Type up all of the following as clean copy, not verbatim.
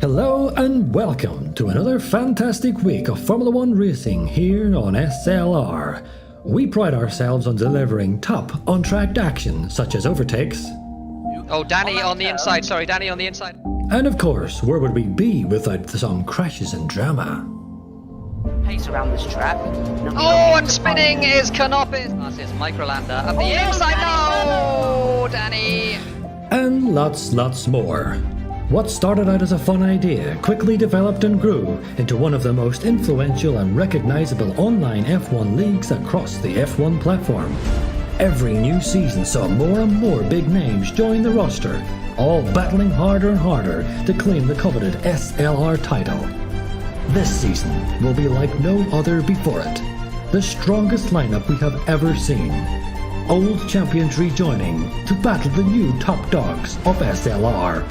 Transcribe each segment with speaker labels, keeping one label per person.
Speaker 1: Hello and welcome to another fantastic week of Formula One racing here on SLR. We pride ourselves on delivering top on-track action such as overtakes.
Speaker 2: Oh, Danny on the inside, sorry, Danny on the inside.
Speaker 1: And of course, where would we be without some crashes and drama?
Speaker 3: Pace around this track.
Speaker 2: Oh, and spinning is Canopis. That's his microlander of the inside. No, Danny.
Speaker 1: And lots more. What started out as a fun idea quickly developed and grew into one of the most influential and recognizable online F1 leagues across the F1 platform. Every new season saw more and more big names join the roster, all battling harder and harder to claim the coveted SLR title. This season will be like no other before it, the strongest lineup we have ever seen. Old champions rejoining to battle the new top dogs of SLR.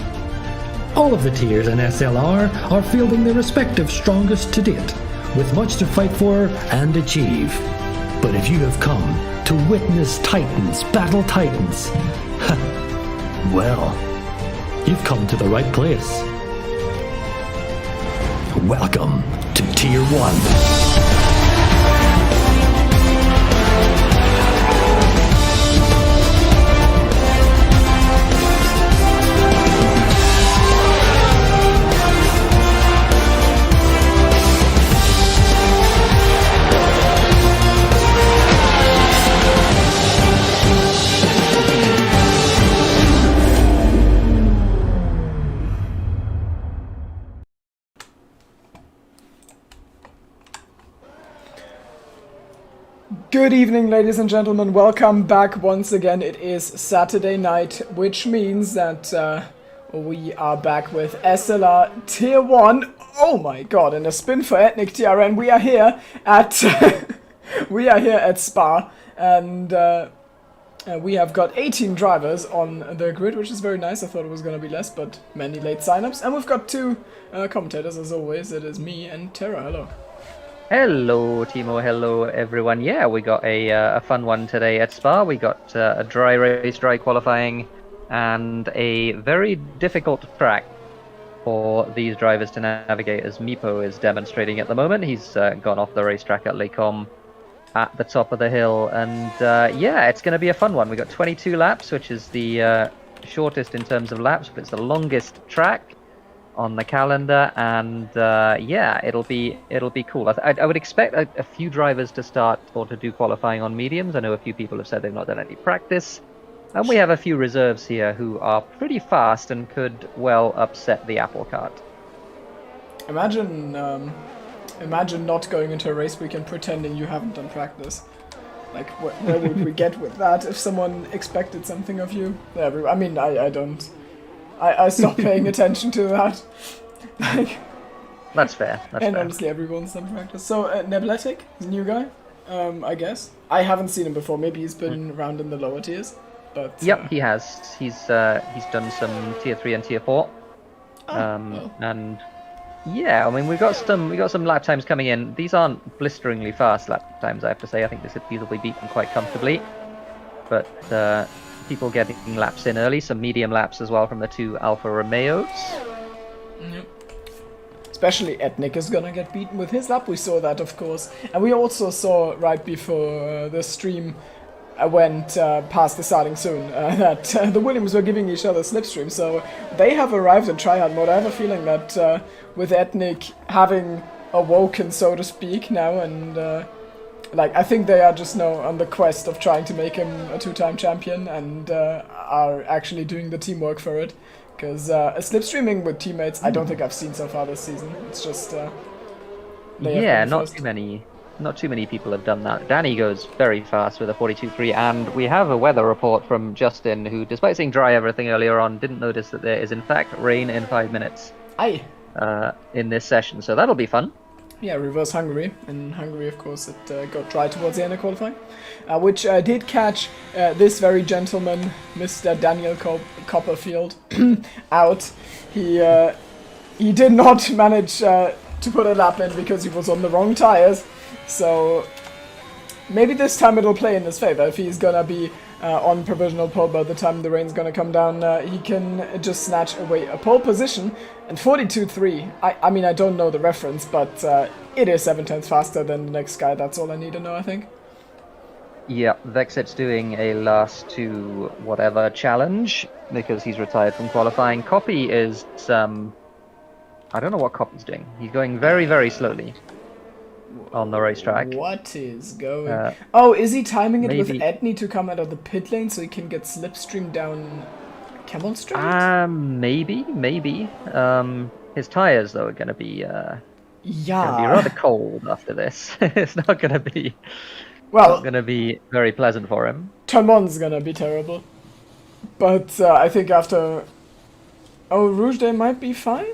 Speaker 1: All of the tiers in SLR are fielding their respective strongest to date, with much to fight for and achieve. But if you have come to witness Titans battle Titans, well, you've come to the right place. Welcome to Tier 1.
Speaker 4: Good evening, ladies and gentlemen. Welcome back once again. It is Saturday night, which means that we are back with SLR Tier 1. Oh my god, and a spin for Ethnic TRN. We are here at we are here at Spa, and we have got 18 drivers on the grid, which is very nice. I thought it was going to be less, but many late signups. And we've got two commentators, as always. It is me and Tara. Hello.
Speaker 5: Hello, Timo. Hello, everyone. Yeah, we got a fun one today at Spa. We got a dry race, dry qualifying, and a very difficult track for these drivers to navigate, as Mipo is demonstrating at the moment. He's gone off the racetrack at Les Combes at the top of the hill, and yeah, it's going to be a fun one. We got 22 laps, which is the shortest in terms of laps, but it's the longest track on the calendar, and yeah, it'll be cool. I would expect a few drivers to start or to do qualifying on mediums. I know a few people have said they've not done any practice, and we have a few reserves here who are pretty fast and could well upset the apple cart.
Speaker 4: Imagine not going into a race weekend pretending you haven't done practice. Like, where would we get with that if someone expected something of you? I mean, I don't. I stopped paying attention to that. Like,
Speaker 5: that's fair. That's
Speaker 4: and
Speaker 5: fair.
Speaker 4: honestly, everyone's done practice. So, Nebletic, the new guy. I guess. I haven't seen him before. Maybe he's been around in the lower tiers. But
Speaker 5: Yep, he has. He's done some tier 3 and tier 4.
Speaker 4: well.
Speaker 5: And yeah, I mean we got some lap times coming in. These aren't blisteringly fast lap times, I have to say. I think these will be beaten quite comfortably. But people getting laps in early, some medium laps as well from the 2 Alfa Romeos.
Speaker 4: Yep. Especially Ethnic is gonna get beaten with his lap. We saw that, of course, and we also saw right before the stream went past the starting soon that the Williams were giving each other slipstream. So they have arrived in tryhard mode. I have a feeling that with Ethnic having awoken, so to speak, now, and like I think they are just now on the quest of trying to make him a 2-time champion, and are actually doing the teamwork for it. Because slipstreaming with teammates, I don't think I've seen so far this season. It's just
Speaker 5: yeah, not too many people have done that. Danny goes very fast with a 42.3, and we have a weather report from Justin, who, despite saying dry everything earlier on, didn't notice that there is in fact rain in 5 minutes.
Speaker 4: Aye.
Speaker 5: In this session, so that'll be fun.
Speaker 4: Yeah, reverse Hungary. In Hungary, of course, it got dry towards the end of qualifying, which did catch this very gentleman, Mr. Daniel Copperfield, out. He did not manage to put a lap in because he was on the wrong tires. So maybe this time it'll play in his favor. If he's gonna be on provisional pole by the time the rain's gonna come down, he can just snatch away a pole position. And 42.3, I mean, I don't know the reference, but it is 7 times faster than the next guy. That's all I need to know, I think.
Speaker 5: Yeah, Vexit's doing a last to whatever challenge because he's retired from qualifying. Copy is I don't know what Copy's doing. He's going very, very slowly on the racetrack.
Speaker 4: What is going? Oh, is he timing it with Edney to come out of the pit lane so he can get slipstream down Camel Street?
Speaker 5: Maybe. His tires though are gonna be
Speaker 4: yeah,
Speaker 5: rather cold after this. It's not gonna be very pleasant for him.
Speaker 4: Turn 1's gonna be terrible, but I think after Eau Rouge they might be fine.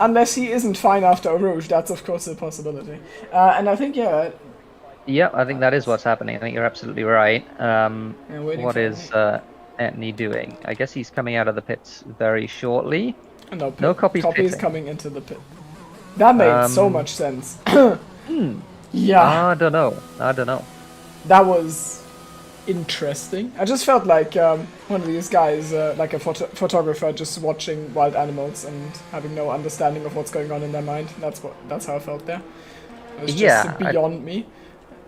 Speaker 4: Unless he isn't fine after Eau Rouge, that's of course a possibility. And I think
Speaker 5: yeah, I think that is what's happening. I think you're absolutely right. What is Anthony doing? I guess he's coming out of the pits very shortly. No, Copy's
Speaker 4: coming into the pit. That made so much sense. Yeah.
Speaker 5: I don't know.
Speaker 4: That was interesting. I just felt like one of these guys, like a photographer, just watching wild animals and having no understanding of what's going on in their mind. That's how I felt there. It was just beyond me.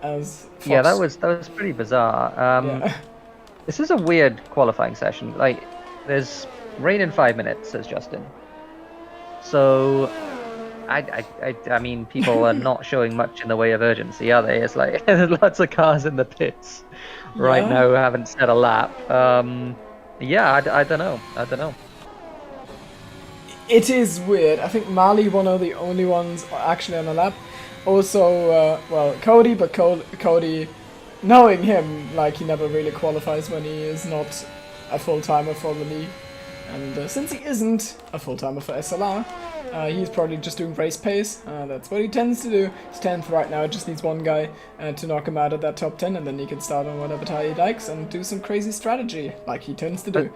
Speaker 4: As Fox.
Speaker 5: Yeah, that was pretty bizarre. This is a weird qualifying session. Like, there's rain in 5 minutes, says Justin. So, I mean, people are not showing much in the way of urgency, are they? It's like there's lots of cars in the pits right now who haven't set a lap. Yeah, I don't know.
Speaker 4: It is weird. I think Mali, one of the only ones actually on a lap. Also, well, Cody, but Cody, knowing him, like, he never really qualifies when he is not a full-timer for the league. And since he isn't a full-timer for SLR, he's probably just doing race pace. That's what he tends to do. He's 10th right now, just needs one guy to knock him out of that top 10, and then he can start on whatever tire he likes and do some crazy strategy, like he tends to do.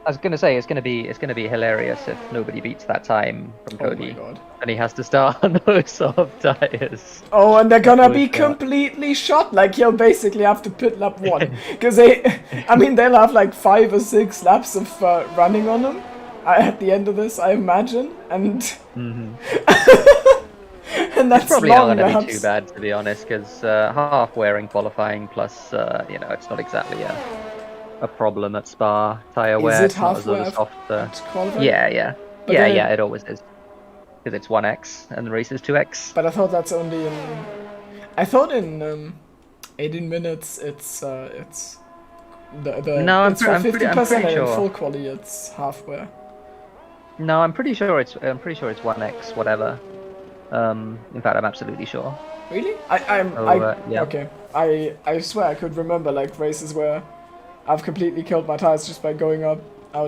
Speaker 5: I was gonna say it's gonna be hilarious if nobody beats that time from Cody, and he has to start on those soft tires.
Speaker 4: Oh, and they're gonna be completely shot. Like, he'll basically have to pit lap 1 because they'll have like 5 or 6 laps of running on them at the end of this, I imagine, and and that's
Speaker 5: probably
Speaker 4: long,
Speaker 5: not gonna be too bad, to be honest, because half wearing qualifying plus it's not exactly a problem at Spa tire wear.
Speaker 4: Is it halfway qualifying?
Speaker 5: Yeah, it always is. Because it's 1x and the race is 2x.
Speaker 4: But I thought that's only in... I thought in 18 minutes it's
Speaker 5: No,
Speaker 4: it's
Speaker 5: I'm pretty
Speaker 4: 50% and
Speaker 5: sure.
Speaker 4: in full quali it's halfway.
Speaker 5: No, I'm pretty sure it's 1x whatever. In fact, I'm absolutely sure.
Speaker 4: Really?
Speaker 5: Yeah.
Speaker 4: Okay. I swear I could remember like races where I've completely killed my tires just by going out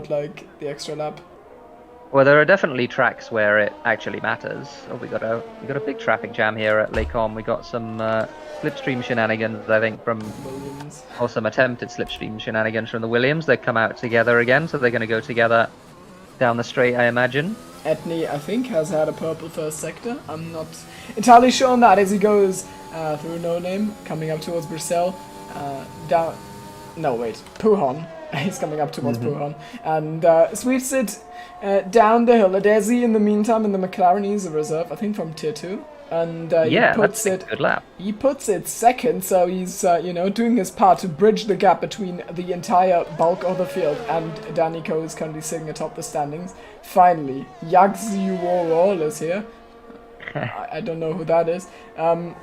Speaker 4: like the extra lap.
Speaker 5: Well, there are definitely tracks where it actually matters. Oh, we got a big traffic jam here at Lakecom. We got some slipstream shenanigans, I think, from
Speaker 4: Williams.
Speaker 5: or some attempted slipstream shenanigans from the Williams. They come out together again, so they're going to go together down the straight, I imagine.
Speaker 4: Etney, I think, has had a purple first sector. I'm not entirely sure on that as he goes through No Name, coming up towards Bruxelles. Down. No, wait. Pujon. He's coming up towards Pujon. And sweeps it down the hill. Adesi, in the meantime, in the McLaren, he's a reserve, I think, from Tier 2. And
Speaker 5: Yeah,
Speaker 4: he puts
Speaker 5: that's a good lap.
Speaker 4: He puts it second, so he's doing his part to bridge the gap between the entire bulk of the field. And Danico is currently sitting atop the standings. Finally, Yagziuorol is here. I don't know who that is. And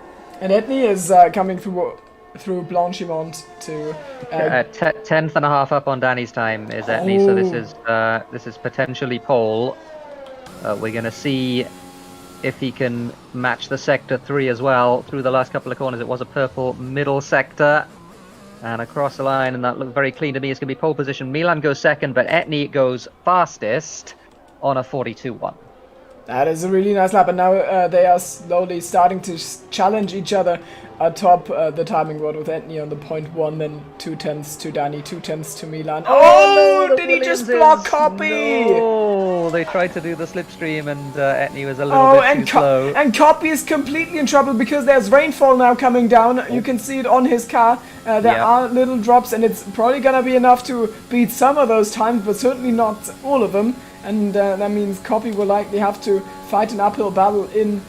Speaker 4: Etney is coming through Blanchimont to
Speaker 5: 10th and a half up on Danny's time is Etney, so this is potentially pole. We're going to see if he can match the sector 3 as well through the last couple of corners. It was a purple middle sector and across the line, and that looked very clean to me. It's going to be pole position. Milan goes second, but Etney goes fastest on a 42.1.
Speaker 4: That is a really nice lap, and now they are slowly starting to challenge each other atop the timing board with Etney on the 0.1, then 2/10 to Danny, 2/10 to Milan. Oh,
Speaker 5: no,
Speaker 4: did he just block Copy?
Speaker 5: No, they tried to do the slipstream and Etney was a little bit too slow.
Speaker 4: And Copy is completely in trouble because there's rainfall now coming down. You can see it on his car. There are little drops, and it's probably gonna be enough to beat some of those times, but certainly not all of them. And that means Copy will likely have to fight an uphill battle in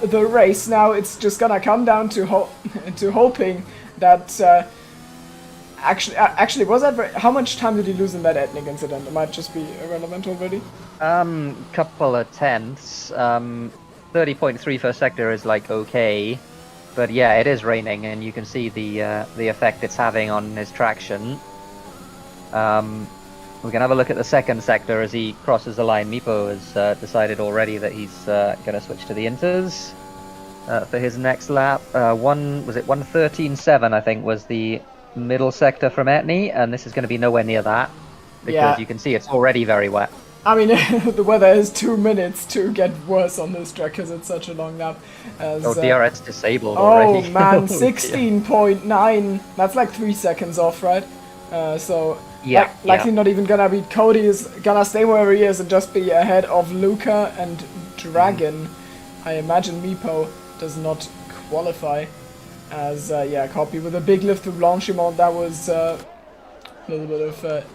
Speaker 4: the race. Now it's just gonna come down to hoping that actually was that how much time did he lose in that Etnic incident? It might just be irrelevant already.
Speaker 5: Couple of tenths. 30.3 first sector is like okay, but yeah, it is raining, and you can see the effect it's having on his traction. We can have a look at the second sector as he crosses the line. Meepo has decided already that he's going to switch to the inters for his next lap. 1:13.7, I think, was the middle sector from Etney, and this is going to be nowhere near that because you can see it's already very wet.
Speaker 4: I mean, the weather is 2 minutes to get worse on this track because it's such a long lap.
Speaker 5: DRS disabled already.
Speaker 4: Oh man, 16.9. That's like 3 seconds off, right? Likely not even gonna beat Cody. Is gonna stay wherever he is and just be ahead of Luca and Dragon. I imagine Meepo does not qualify as Copy with a big lift through Blanchimont. That was a little bit of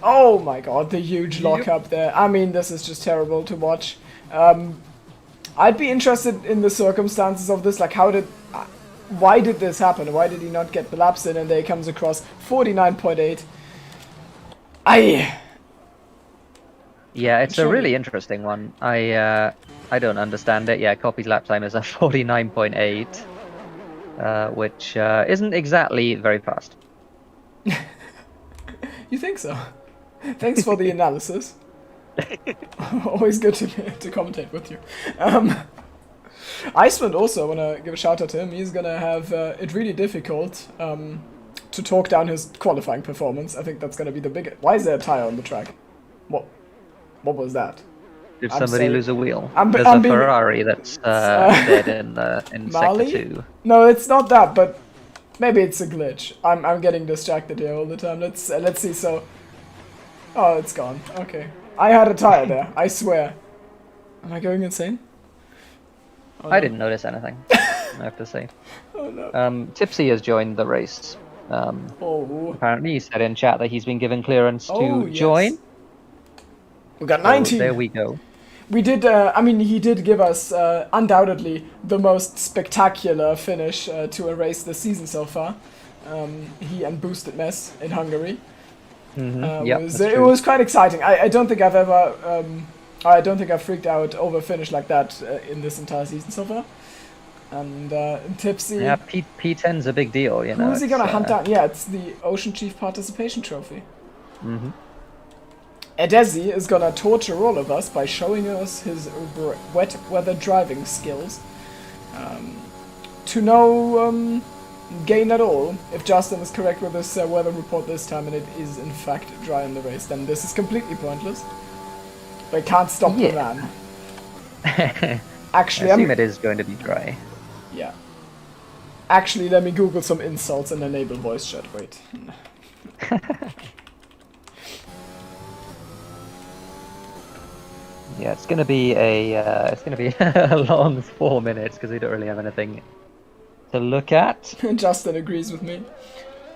Speaker 4: oh my god, the huge lockup there. I mean, this is just terrible to watch. I'd be interested in the circumstances of this, like why did this happen? Why did he not get the laps in? And there he comes across 49.8.
Speaker 5: Yeah, it's a really interesting one. I don't understand it. Yeah, Copy's lap time is a 49.8, which isn't exactly very fast.
Speaker 4: You think so? Thanks for the analysis. Always good to commentate with you. Iceland also, I want to give a shout out to him. He's going to have it really difficult to talk down his qualifying performance. I think that's going to be the biggest. Why is there a tire on the track? What was that?
Speaker 5: Did somebody lose a wheel?
Speaker 4: There's
Speaker 5: a Ferrari that's dead in sector 2.
Speaker 4: No, it's not that, but maybe it's a glitch. I'm getting distracted here all the time. Let's see. So, oh, it's gone. Okay, I had a tire there. I swear. Am I going insane? Oh, no.
Speaker 5: I didn't notice anything, I have to say.
Speaker 4: Oh no.
Speaker 5: Tipsy has joined the race. Apparently he said in chat that he's been given clearance to join.
Speaker 4: We got 19.
Speaker 5: There we go.
Speaker 4: We did, I mean, he did give us undoubtedly the most spectacular finish to a race this season so far. He and Boosted Mess in Hungary. It was quite exciting. I don't think I've ever... I don't think I've freaked out over a finish like that in this entire season so far. And Tipsy...
Speaker 5: Yeah, P10's a big deal, you know.
Speaker 4: Who's he gonna hunt down? Yeah, it's the Ocean Chief Participation Trophy. Adesi is gonna torture all of us by showing us his wet weather driving skills. To no gain at all. If Justin is correct with this weather report this time and it is in fact dry in the race, then this is completely pointless. They can't stop the
Speaker 5: Yeah.
Speaker 4: man.
Speaker 5: I
Speaker 4: Actually,
Speaker 5: assume it is going to be dry.
Speaker 4: Yeah. Actually, let me Google some insults and enable voice chat. Wait.
Speaker 5: Yeah, it's gonna be a long 4 minutes because we don't really have anything to look at.
Speaker 4: Justin agrees with me.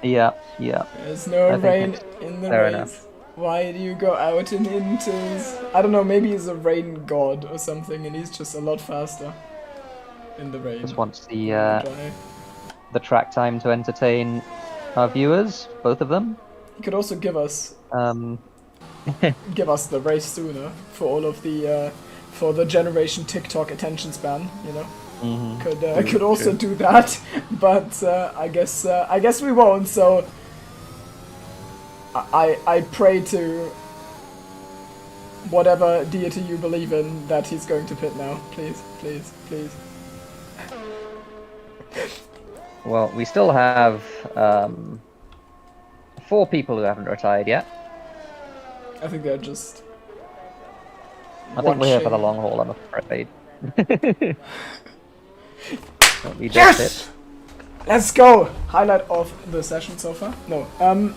Speaker 5: Yeah, yeah.
Speaker 4: There's no
Speaker 5: I think
Speaker 4: rain
Speaker 5: it's
Speaker 4: in the
Speaker 5: fair
Speaker 4: race.
Speaker 5: enough.
Speaker 4: Why do you go out in inters? I don't know, maybe he's a rain god or something and he's just a lot faster in the rain.
Speaker 5: Just wants
Speaker 4: than in
Speaker 5: the
Speaker 4: dry.
Speaker 5: the track time to entertain our viewers, both of them.
Speaker 4: He could also give us the race sooner for all of the for the generation TikTok attention span, you know. Could also do that, but I guess we won't. So I pray to whatever deity you believe in that he's going to pit now. Please, please, please.
Speaker 5: Well, we still have 4 people who haven't retired yet.
Speaker 4: I think they're just.
Speaker 5: I think we're here for the
Speaker 4: watching.
Speaker 5: long haul, I'm afraid. We just
Speaker 4: Yes! Let's go! Highlight of the session so far. No. And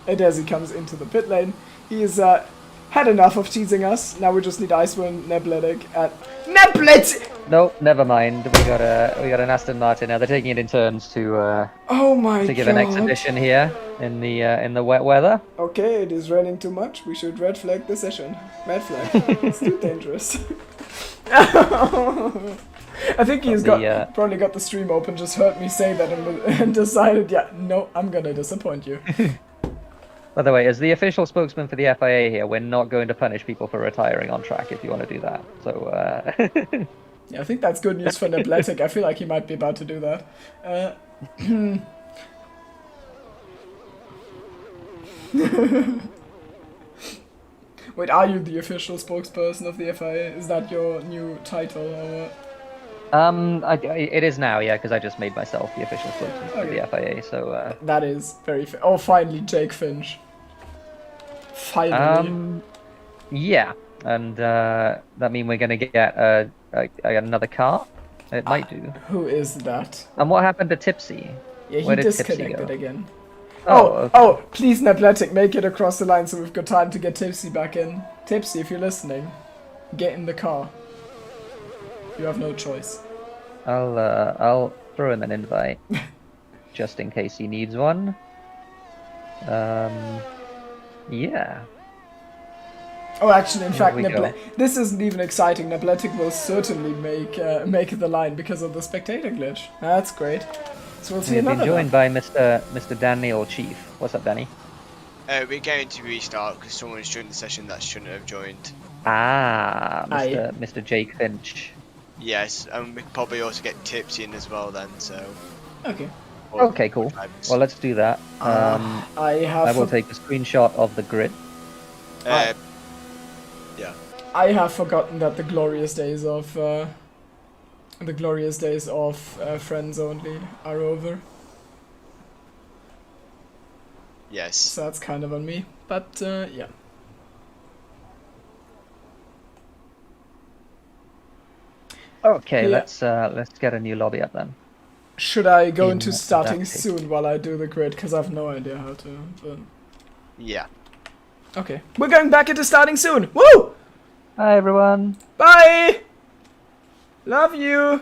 Speaker 4: as he comes into the pit lane, he's had enough of teasing us. Now we just need Icewind, Nebletic, and Neblet!
Speaker 5: No, never mind. We got an Aston Martin now. They're taking it in turns to
Speaker 4: Oh my
Speaker 5: give
Speaker 4: god.
Speaker 5: an exhibition here in the wet weather.
Speaker 4: Okay, it is raining too much. We should red flag the session. Red flag. It's too dangerous. I think he's probably got the stream open, just heard me say that and decided, yeah, no, I'm gonna disappoint you.
Speaker 5: By the way, as the official spokesman for the FIA here, we're not going to punish people for retiring on track if you want to do that. So,
Speaker 4: yeah, I think that's good news for Nebletic. I feel like he might be about to do that. Wait, are you the official spokesperson of the FIA? Is that your new title or what?
Speaker 5: it is now, yeah, because I just made myself the official spokesman for the FIA. So,
Speaker 4: that is very fair. Oh, finally, Jake Finch. Finally.
Speaker 5: yeah, and that means we're gonna get another car. It might do.
Speaker 4: Who is that?
Speaker 5: And what happened to Tipsy?
Speaker 4: Yeah, he
Speaker 5: Where did Tipsy
Speaker 4: disconnected
Speaker 5: go?
Speaker 4: again.
Speaker 5: Oh,
Speaker 4: Oh, please, Nebletic, make it across the line so we've got time to get Tipsy back in. Tipsy, if you're listening, get in the car. You have no choice.
Speaker 5: I'll throw him an invite, just in case he needs one. Yeah.
Speaker 4: Oh, actually, in
Speaker 5: Here
Speaker 4: fact,
Speaker 5: we go.
Speaker 4: this isn't even exciting. Nebletic will certainly make the line because of the spectator glitch. That's great. So we'll see
Speaker 5: We've been
Speaker 4: another
Speaker 5: joined by Mr. Daniel Chief. What's up, Danny?
Speaker 6: We're going to restart because someone's joined the session that shouldn't have joined.
Speaker 5: Ah, Mr. Jake Finch.
Speaker 6: Yes, and we could probably also get Tipsy in as well then, so...
Speaker 4: Okay.
Speaker 5: Okay, cool. Well, let's do that.
Speaker 4: I
Speaker 5: will take a screenshot of the grid.
Speaker 6: yeah.
Speaker 4: I have forgotten that the glorious days of friends only are over.
Speaker 6: Yes.
Speaker 4: So that's kind of on me. But yeah.
Speaker 5: Okay,
Speaker 4: Yeah.
Speaker 5: let's get a new lobby up then.
Speaker 4: Should I go
Speaker 5: In
Speaker 4: into
Speaker 5: that
Speaker 4: starting
Speaker 5: case.
Speaker 4: soon while I do the grid? Because I have no idea how to. But...
Speaker 6: Yeah.
Speaker 4: Okay. We're going back into starting soon! Woo!
Speaker 5: Hi, everyone.
Speaker 4: Bye! Love you!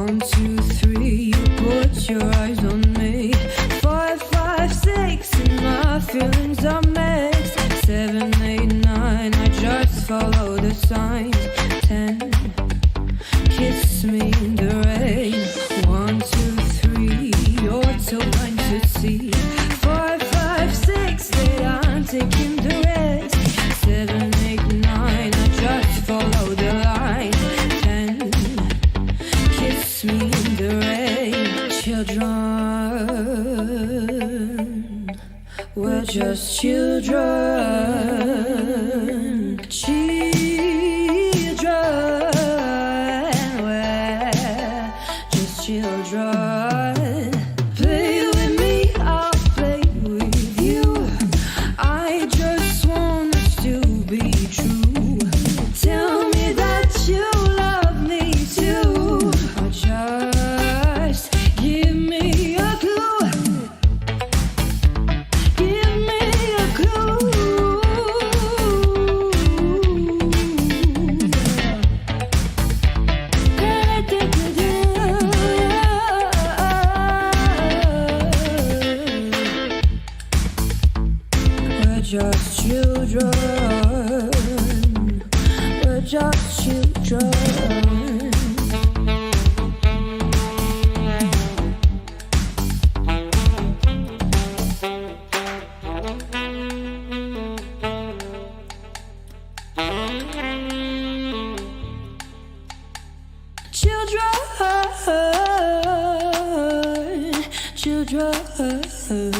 Speaker 7: 1, 2, 3, you put your eyes on me. 5, 5, 6, and my feelings are mixed. 7, 8, 9, I just follow the signs. 10, kiss me in the rain. 1, 2, 3, you're too blind to see. 4, 5, 6, 8, I'm taking the risk. 7, 8, 9, I just follow the line. 10, kiss me in the rain. Children, we're just children. Children, we're just children. Play with me, I'll play with you. I just want us to be true. Tell me that you love me too. Or just give me a clue. Give me a clue. We're just children. We're just children. Children, children.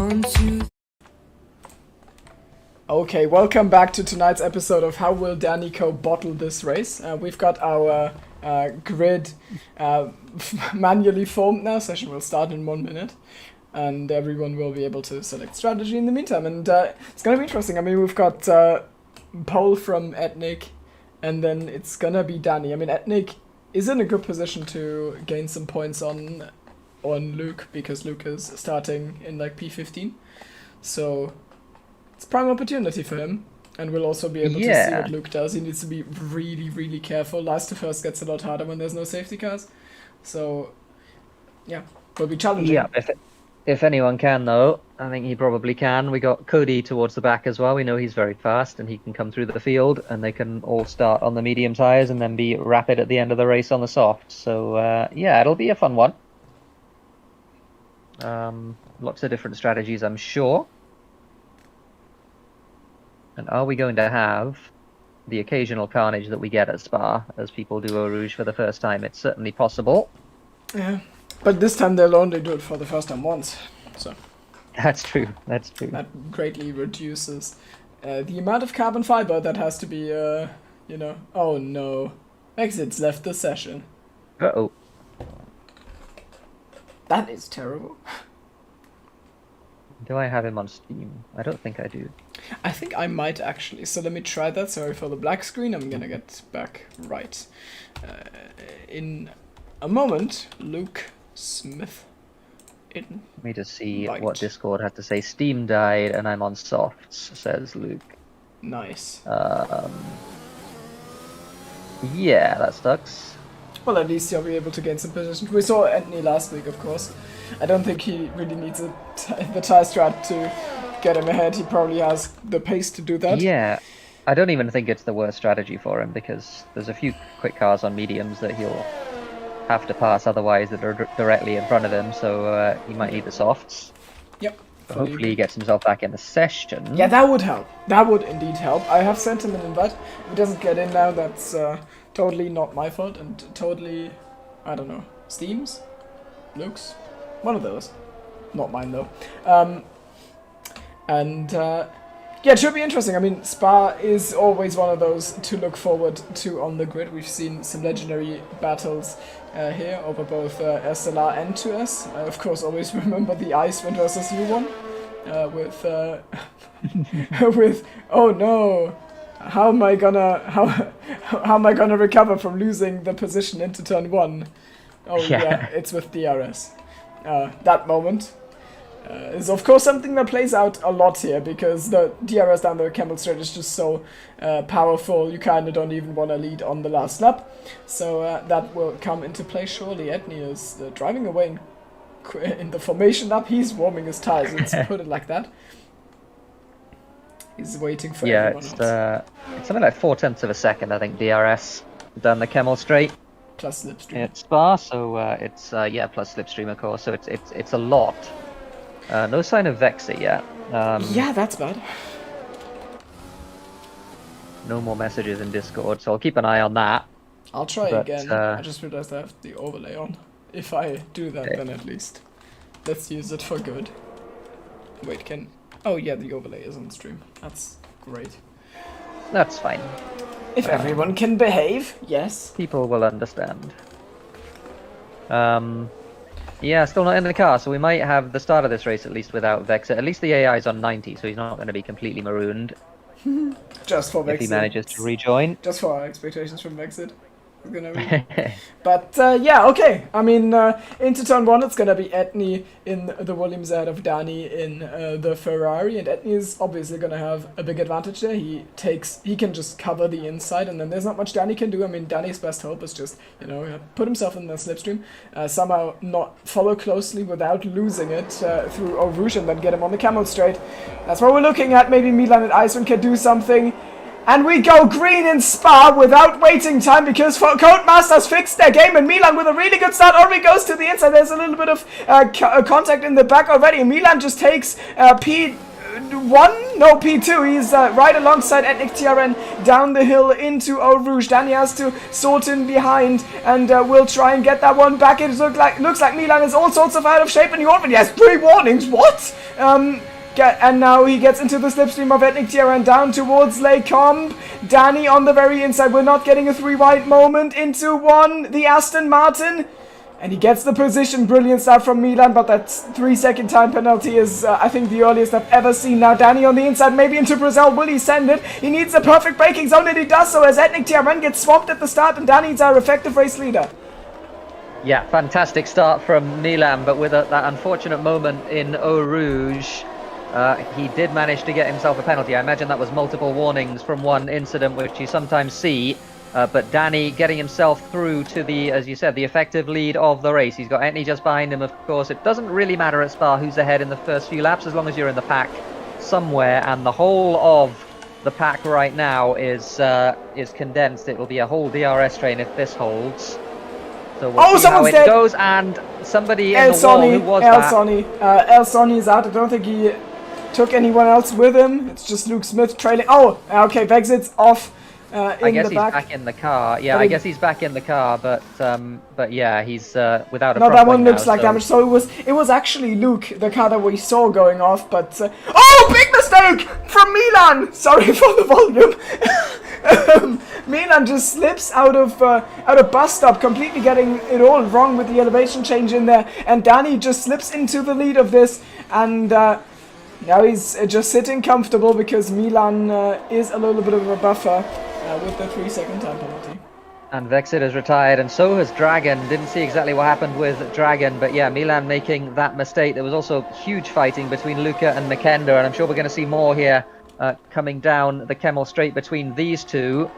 Speaker 7: 1, 2,
Speaker 4: Okay, welcome back to tonight's episode of How Will Danico Bottle This Race. We've got our grid manually formed now. Session will start in 1 minute. And everyone will be able to select strategy in the meantime. And it's going to be interesting. I mean, we've got pole from Etnik, and then it's going to be Danny. I mean, Etnik is in a good position to gain some points on Luke, because Luke is starting in like P15. So it's prime opportunity for him, and we'll also be able to see what Luke does. He needs to be really, really careful. Last to first gets a lot harder when there's no safety cars. So, yeah, will be challenging.
Speaker 5: Yeah, if anyone can, though, I think he probably can. We got Cody towards the back as well. We know he's very fast, and he can come through the field, and they can all start on the medium tyres and then be rapid at the end of the race on the soft. So, yeah, it'll be a fun one. Lots of different strategies, I'm sure. And are we going to have the occasional carnage that we get at Spa as people do Eau Rouge for the first time? It's certainly possible.
Speaker 4: Yeah, but this time they'll only do it for the first time once. So
Speaker 5: that's true. That's true.
Speaker 4: That greatly reduces the amount of carbon fiber that has to be, you know. Oh no, Exit's left the session.
Speaker 5: Uh-oh.
Speaker 4: That is terrible.
Speaker 5: Do I have him on Steam? I don't think I do.
Speaker 4: I think I might actually. So let me try that. Sorry for the black screen. I'm gonna get back right in a moment. Luke Smith. In.
Speaker 5: Let me just see
Speaker 4: Right.
Speaker 5: what Discord had to say. Steam died and I'm on softs, says Luke.
Speaker 4: Nice.
Speaker 5: Yeah, that sucks.
Speaker 4: Well, at least you'll be able to gain some position. We saw Anthony last week, of course. I don't think he really needs the tie strat to get him ahead. He probably has the pace to do that.
Speaker 5: Yeah, I don't even think it's the worst strategy for him, because there's a few quick cars on mediums that he'll have to pass otherwise that are directly in front of him, so he might need the softs.
Speaker 4: Yep.
Speaker 5: But hopefully he gets himself back in the session.
Speaker 4: Yeah, that would help. That would indeed help. I have sent him an invite. If he doesn't get in now, that's totally not my fault, and totally, I don't know, Steam's? Luke's? One of those. Not mine, though. Yeah, it should be interesting. I mean, Spa is always one of those to look forward to on the grid. We've seen some legendary battles here over both SLR and 2S. Of course, always remember the Icewind versus you one. With oh no, how am I gonna recover from losing the position into turn 1? Oh yeah, it's with DRS. That moment is of course something that plays out a lot here, because the DRS down the Camel Straight is just so powerful, you kinda don't even want to lead on the last lap. So that will come into play surely. Etni is driving away in the formation lap. He's warming his tires, let's put it like that. He's waiting for everyone else.
Speaker 5: It's something like 0.4 of a second, I think, DRS down the Camel Straight.
Speaker 4: Plus Slipstream.
Speaker 5: It's Spa, so it's plus Slipstream, of course. So it's a lot. No sign of Vexit yet.
Speaker 4: Yeah, that's bad.
Speaker 5: No more messages in Discord, so I'll keep an eye on that.
Speaker 4: I'll try again. I just realized I have the overlay on. If I do that, then at least let's use it for good. Wait, can... Oh yeah, the overlay is on stream. That's great.
Speaker 5: That's fine.
Speaker 4: If everyone can behave, yes.
Speaker 5: People will understand. Yeah, still not in the car, so we might have the start of this race at least without Vexit. At least the AI is on 90, so he's not going to be completely marooned.
Speaker 4: Just for Vexit.
Speaker 5: If he manages to rejoin.
Speaker 4: Just for our expectations from Vexit. But yeah, okay. I mean, into turn 1 it's gonna be Etni in the Williams ahead of Danny in the Ferrari, and Etni is obviously gonna have a big advantage there. He can just cover the inside, and then there's not much Danny can do. I mean, Danny's best hope is just, you know, put himself in the slipstream, somehow not follow closely without losing it through Eau Rouge, and then get him on the Camel Straight. That's what we're looking at. Maybe Milan and Icewind can do something. And we go green in Spa without waiting time, because Codemasters fixed their game, and Milan with a really good start already goes to the inside. There's a little bit of contact in the back already. Milan just takes P1? No, P2. He's right alongside Ethnic TRN down the hill into Eau Rouge. Danny has to sort in behind and will try and get that one back. It looks like Milan is all sorts of out of shape and he already has 3 warnings. What? And now he gets into the slipstream of Ethnic TRN down towards Les Combes. Danny on the very inside. We're not getting a 3 wide moment into the Aston Martin. And he gets the position. Brilliant start from Milan, but that 3-second time penalty is, I think, the earliest I've ever seen. Now Danny on the inside, maybe into Brazil. Will he send it? He needs the perfect braking zone, and he does so as Ethnic TRN gets swamped at the start, and Danny's our effective race leader.
Speaker 5: Yeah, fantastic start from Milan, but with that unfortunate moment in Eau Rouge, he did manage to get himself a penalty. I imagine that was multiple warnings from one incident, which you sometimes see. But Danny getting himself through to the, as you said, the effective lead of the race. He's got Etney just behind him, of course. It doesn't really matter at Spa who's ahead in the first few laps, as long as you're in the pack somewhere. And the whole of the pack right now is condensed. It will be a whole DRS train if this holds. So we'll see how it goes. And somebody in the wall, who was that?
Speaker 4: El Sonny is out. I don't think he took anyone else with him. It's just Luke Smith trailing. Oh, okay, Vexit's off.
Speaker 5: I guess he's back in the car. Yeah, I guess he's back in the car, but yeah, he's without a.
Speaker 4: No, that one looks like damage. So it was actually Luke, the car that we saw going off. But oh, big mistake from Milan. Sorry for the volume. Milan just slips out of bus stop, completely getting it all wrong with the elevation change in there, and Danny just slips into the lead of this, and now he's just sitting comfortable because Milan is a little bit of a buffer. With the 3-second time penalty.
Speaker 5: And Vexit has retired, and so has Dragon. Didn't see exactly what happened with Dragon, but yeah, Milan making that mistake. There was also huge fighting between Luca and Makenda, and I'm sure we're going to see more here coming down the Kemmel Straight between these two.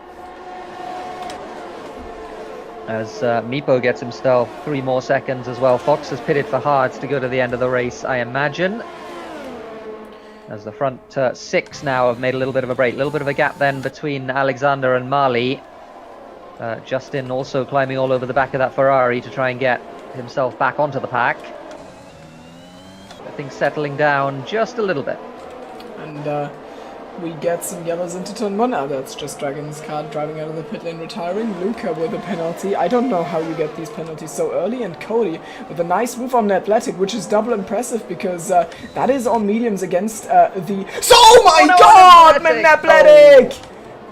Speaker 5: As Meepo gets himself 3 more seconds as well. Fox has pitted for Hards to go to the end of the race, I imagine. As the front 6 now have made a little bit of a break. A little bit of a gap then between Alexander and Mali. Justin also climbing all over the back of that Ferrari to try and get himself back onto the pack. I think settling down just a little bit.
Speaker 4: And we get some yellows into turn 1 now. That's just Dragon's car driving out of the pit lane, retiring. Luca with a penalty. I don't know how you get these penalties so early. And Cody with a nice move on Athletic, which is double impressive because that is on mediums against the... Oh my god, Athletic!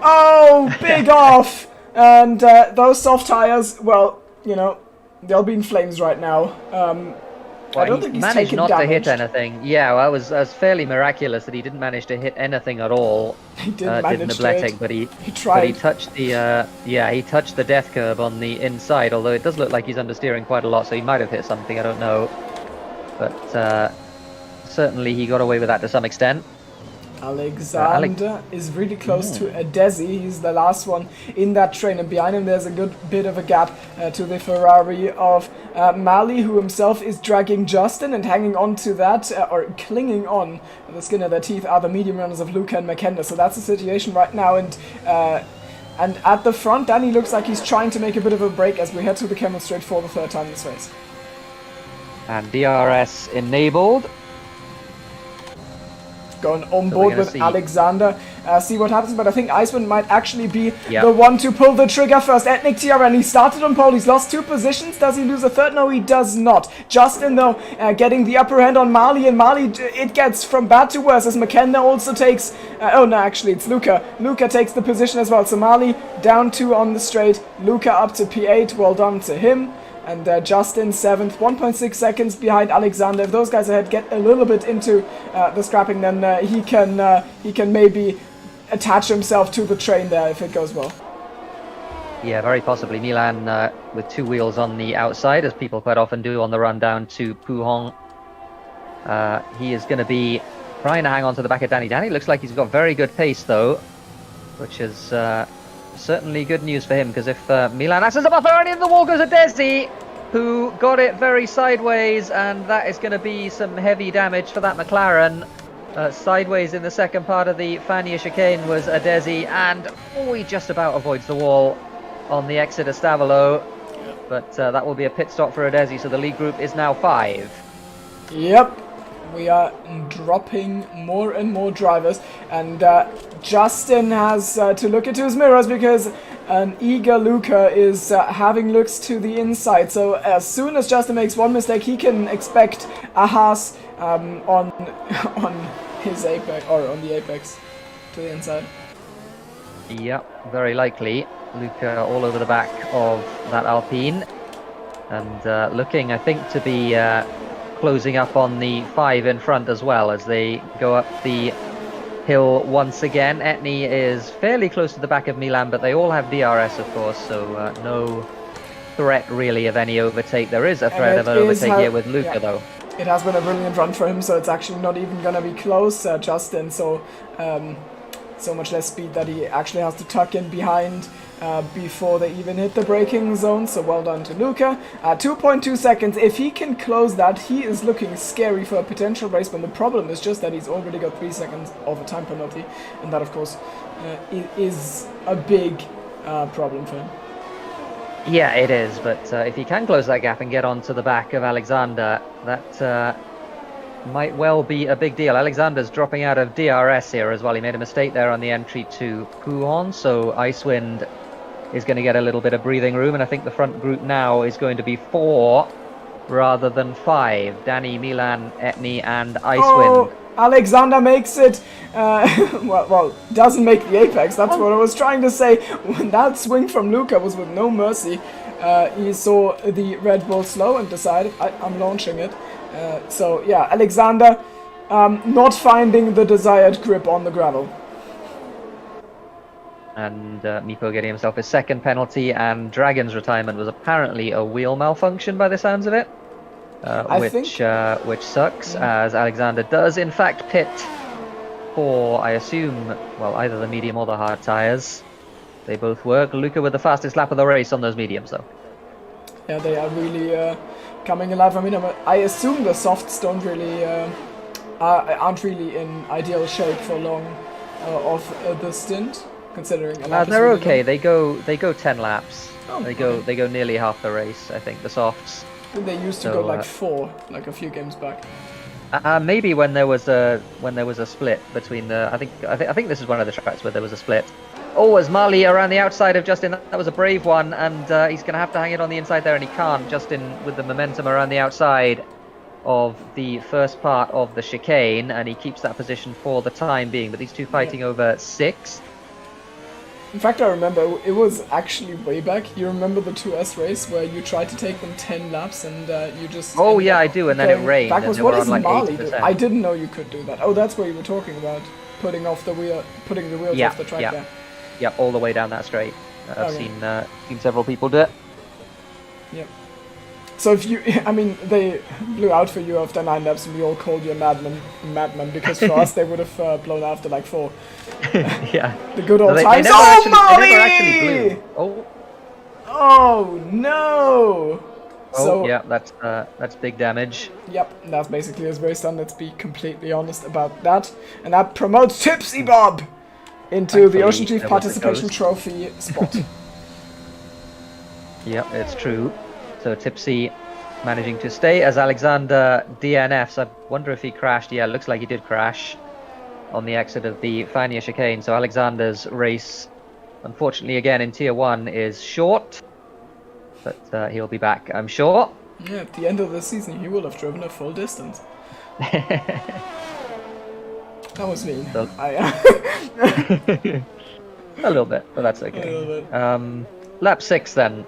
Speaker 4: Oh, big off! And those soft tires, well, you know, they'll be in flames right now.
Speaker 5: Well,
Speaker 4: I don't think he's
Speaker 5: managed not
Speaker 4: damage.
Speaker 5: to hit anything. Yeah, well, it was fairly miraculous that he didn't manage to hit anything at all.
Speaker 4: He didn't manage to hit.
Speaker 5: But he
Speaker 4: tried.
Speaker 5: But he touched the he touched the death curb on the inside. Although it does look like he's understeering quite a lot, so he might have hit something. I don't know, but certainly he got away with that to some extent.
Speaker 4: Alexander is really close to Adesi. He's the last one in that train, and behind him there's a good bit of a gap to the Ferrari of Mali, who himself is dragging Justin and hanging on to that, or clinging on the skin of their teeth are the medium runners of Luca and Makenda. So that's the situation right now, and at the front, Danny looks like he's trying to make a bit of a break as we head to the Kemmel Straight for the 3rd time this race.
Speaker 5: And DRS enabled.
Speaker 4: Going on board with Alexander, see what happens, but I think Iceman might actually be the one to pull the trigger first. Ethnic TRN, he started on pole, he's lost 2 positions, does he lose a 3rd? No, he does not. Justin, though, getting the upper hand on Mali, and Mali, it gets from bad to worse, as Makenda also takes, oh no, actually, it's Luca. Luca takes the position as well, so Mali down 2 on the straight, Luca up to P8, well done to him. And Justin 7th, 1.6 seconds behind Alexander. If those guys ahead get a little bit into the scrapping, then he can maybe attach himself to the train there if it goes well.
Speaker 5: Yeah, very possibly. Milan with 2 wheels on the outside, as people quite often do on the run down to Pouhon. He is going to be trying to hang on to the back of Danny. Danny looks like he's got very good pace, though, which is certainly good news for him, because if Milan acts as a buffer, and in the wall goes Adesi, who got it very sideways, and that is going to be some heavy damage for that McLaren. Sideways in the second part of the Fania chicane was Adesi, and he just about avoids the wall on the exit of Stavolo. But that will be a pit stop for Adesi, so the lead group is now 5.
Speaker 4: Yep. we are dropping more and more drivers, and Justin has to look into his mirrors because an eager Luca is having looks to the inside. So as soon as Justin makes one mistake, he can expect a Haas on his apex, or on the apex to the inside.
Speaker 5: Yep, very likely. Luca all over the back of that Alpine, and looking, I think, to be closing up on the 5 in front as well as they go up the hill once again. Etney is fairly close to the back of Milan, but they all have DRS, of course, so no threat really of any overtake. There is a threat of an overtake here with Luca, though.
Speaker 4: It has been a brilliant run for him, so it's actually not even going to be close, Justin, so so much less speed that he actually has to tuck in behind before they even hit the braking zone, so well done to Luca. 2.2 seconds, if he can close that, he is looking scary for a potential race, but the problem is just that he's already got 3 seconds of a time penalty, and that of course is a big problem for him.
Speaker 5: Yeah, it is, but if he can close that gap and get onto the back of Alexander, that might well be a big deal. Alexander's dropping out of DRS here as well. He made a mistake there on the entry to Pouhon, so Icewind is going to get a little bit of breathing room, and I think the front group now is going to be 4 rather than 5. Danny, Milan, Etney, and Icewind.
Speaker 4: Oh, Alexander makes it, well, doesn't make the apex, that's what I was trying to say. That swing from Luca was with no mercy. He saw the Red Bull slow and decided, I'm launching it. So yeah, Alexander not finding the desired grip on the gravel.
Speaker 5: And Meepo getting himself his second penalty, and Dragon's retirement was apparently a wheel malfunction by the sounds of it. Which sucks, as Alexander does in fact pit for, I assume, well, either the medium or the hard tyres. They both work. Luca with the fastest lap of the race on those mediums, though.
Speaker 4: Yeah, they are really coming alive. I mean, I assume the softs don't really aren't really in ideal shape for long of the stint, considering.
Speaker 5: They're okay. They go 10 laps.
Speaker 4: Oh,
Speaker 5: they go nearly half the race. I think the softs.
Speaker 4: They used to go like 4, like a few games back.
Speaker 5: Maybe when there was a split between the. I think this is one of the tracks where there was a split. Oh, as Marley around the outside of Justin, that was a brave one, and he's going to have to hang it on the inside there, and he can't. Justin with the momentum around the outside of the first part of the chicane, and he keeps that position for the time being. But these two fighting over 6.
Speaker 4: In fact, I remember it was actually way back. You remember the 2S race where you tried to take them 10 laps and you just...
Speaker 5: Oh yeah, I do, and then it rained.
Speaker 4: Backwards.
Speaker 5: And
Speaker 4: What
Speaker 5: were
Speaker 4: does
Speaker 5: on like
Speaker 4: Marley
Speaker 5: 80%.
Speaker 4: do? I didn't know you could do that. Oh, that's what you were talking about. Putting the wheels off the track.
Speaker 5: Yeah.
Speaker 4: There.
Speaker 5: Yeah, all the way down that straight. I've seen several people do it.
Speaker 4: Yep. So if you, I mean, they blew out for you after 9 laps, and we all called you a madman because for us they would have blown after like 4.
Speaker 5: Yeah.
Speaker 4: The good old
Speaker 5: they
Speaker 4: times.
Speaker 5: never
Speaker 4: Oh, Molly!
Speaker 5: They never actually blew. Oh.
Speaker 4: Oh no!
Speaker 5: Oh,
Speaker 4: So,
Speaker 5: yeah, that's big damage.
Speaker 4: Yep, that's basically his race done. Let's be completely honest about that. And that promotes Tipsy Bob into the Ocean Chief
Speaker 5: there was a
Speaker 4: Participation
Speaker 5: ghost.
Speaker 4: Trophy spot.
Speaker 5: Yep, it's true. So Tipsy managing to stay as Alexander DNFs. I wonder if he crashed. Yeah, it looks like he did crash on the exit of the Fania chicane. So Alexander's race, unfortunately, again in Tier 1 is short. But he'll be back, I'm sure.
Speaker 4: Yeah, at the end of the season, he will have driven a full distance. That was mean.
Speaker 5: So-
Speaker 4: I,
Speaker 5: A little bit, but that's
Speaker 4: a
Speaker 5: okay.
Speaker 4: little bit.
Speaker 5: Lap 6 then,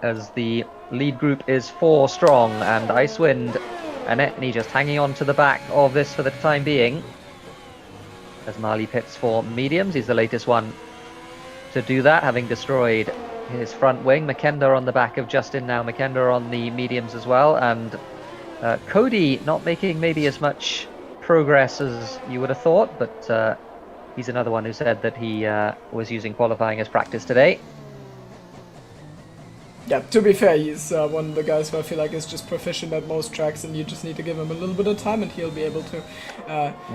Speaker 5: as the lead group is 4 strong, and Icewind and Etney just hanging on to the back of this for the time being. As Marley pits for mediums, he's the latest one to do that, having destroyed his front wing. Makenda on the back of Justin now, Makenda on the mediums as well, and Cody not making maybe as much progress as you would have thought, but he's another one who said that he was using qualifying as practice today.
Speaker 4: Yeah, to be fair, he's one of the guys who I feel like is just proficient at most tracks, and you just need to give him a little bit of time and he'll be able to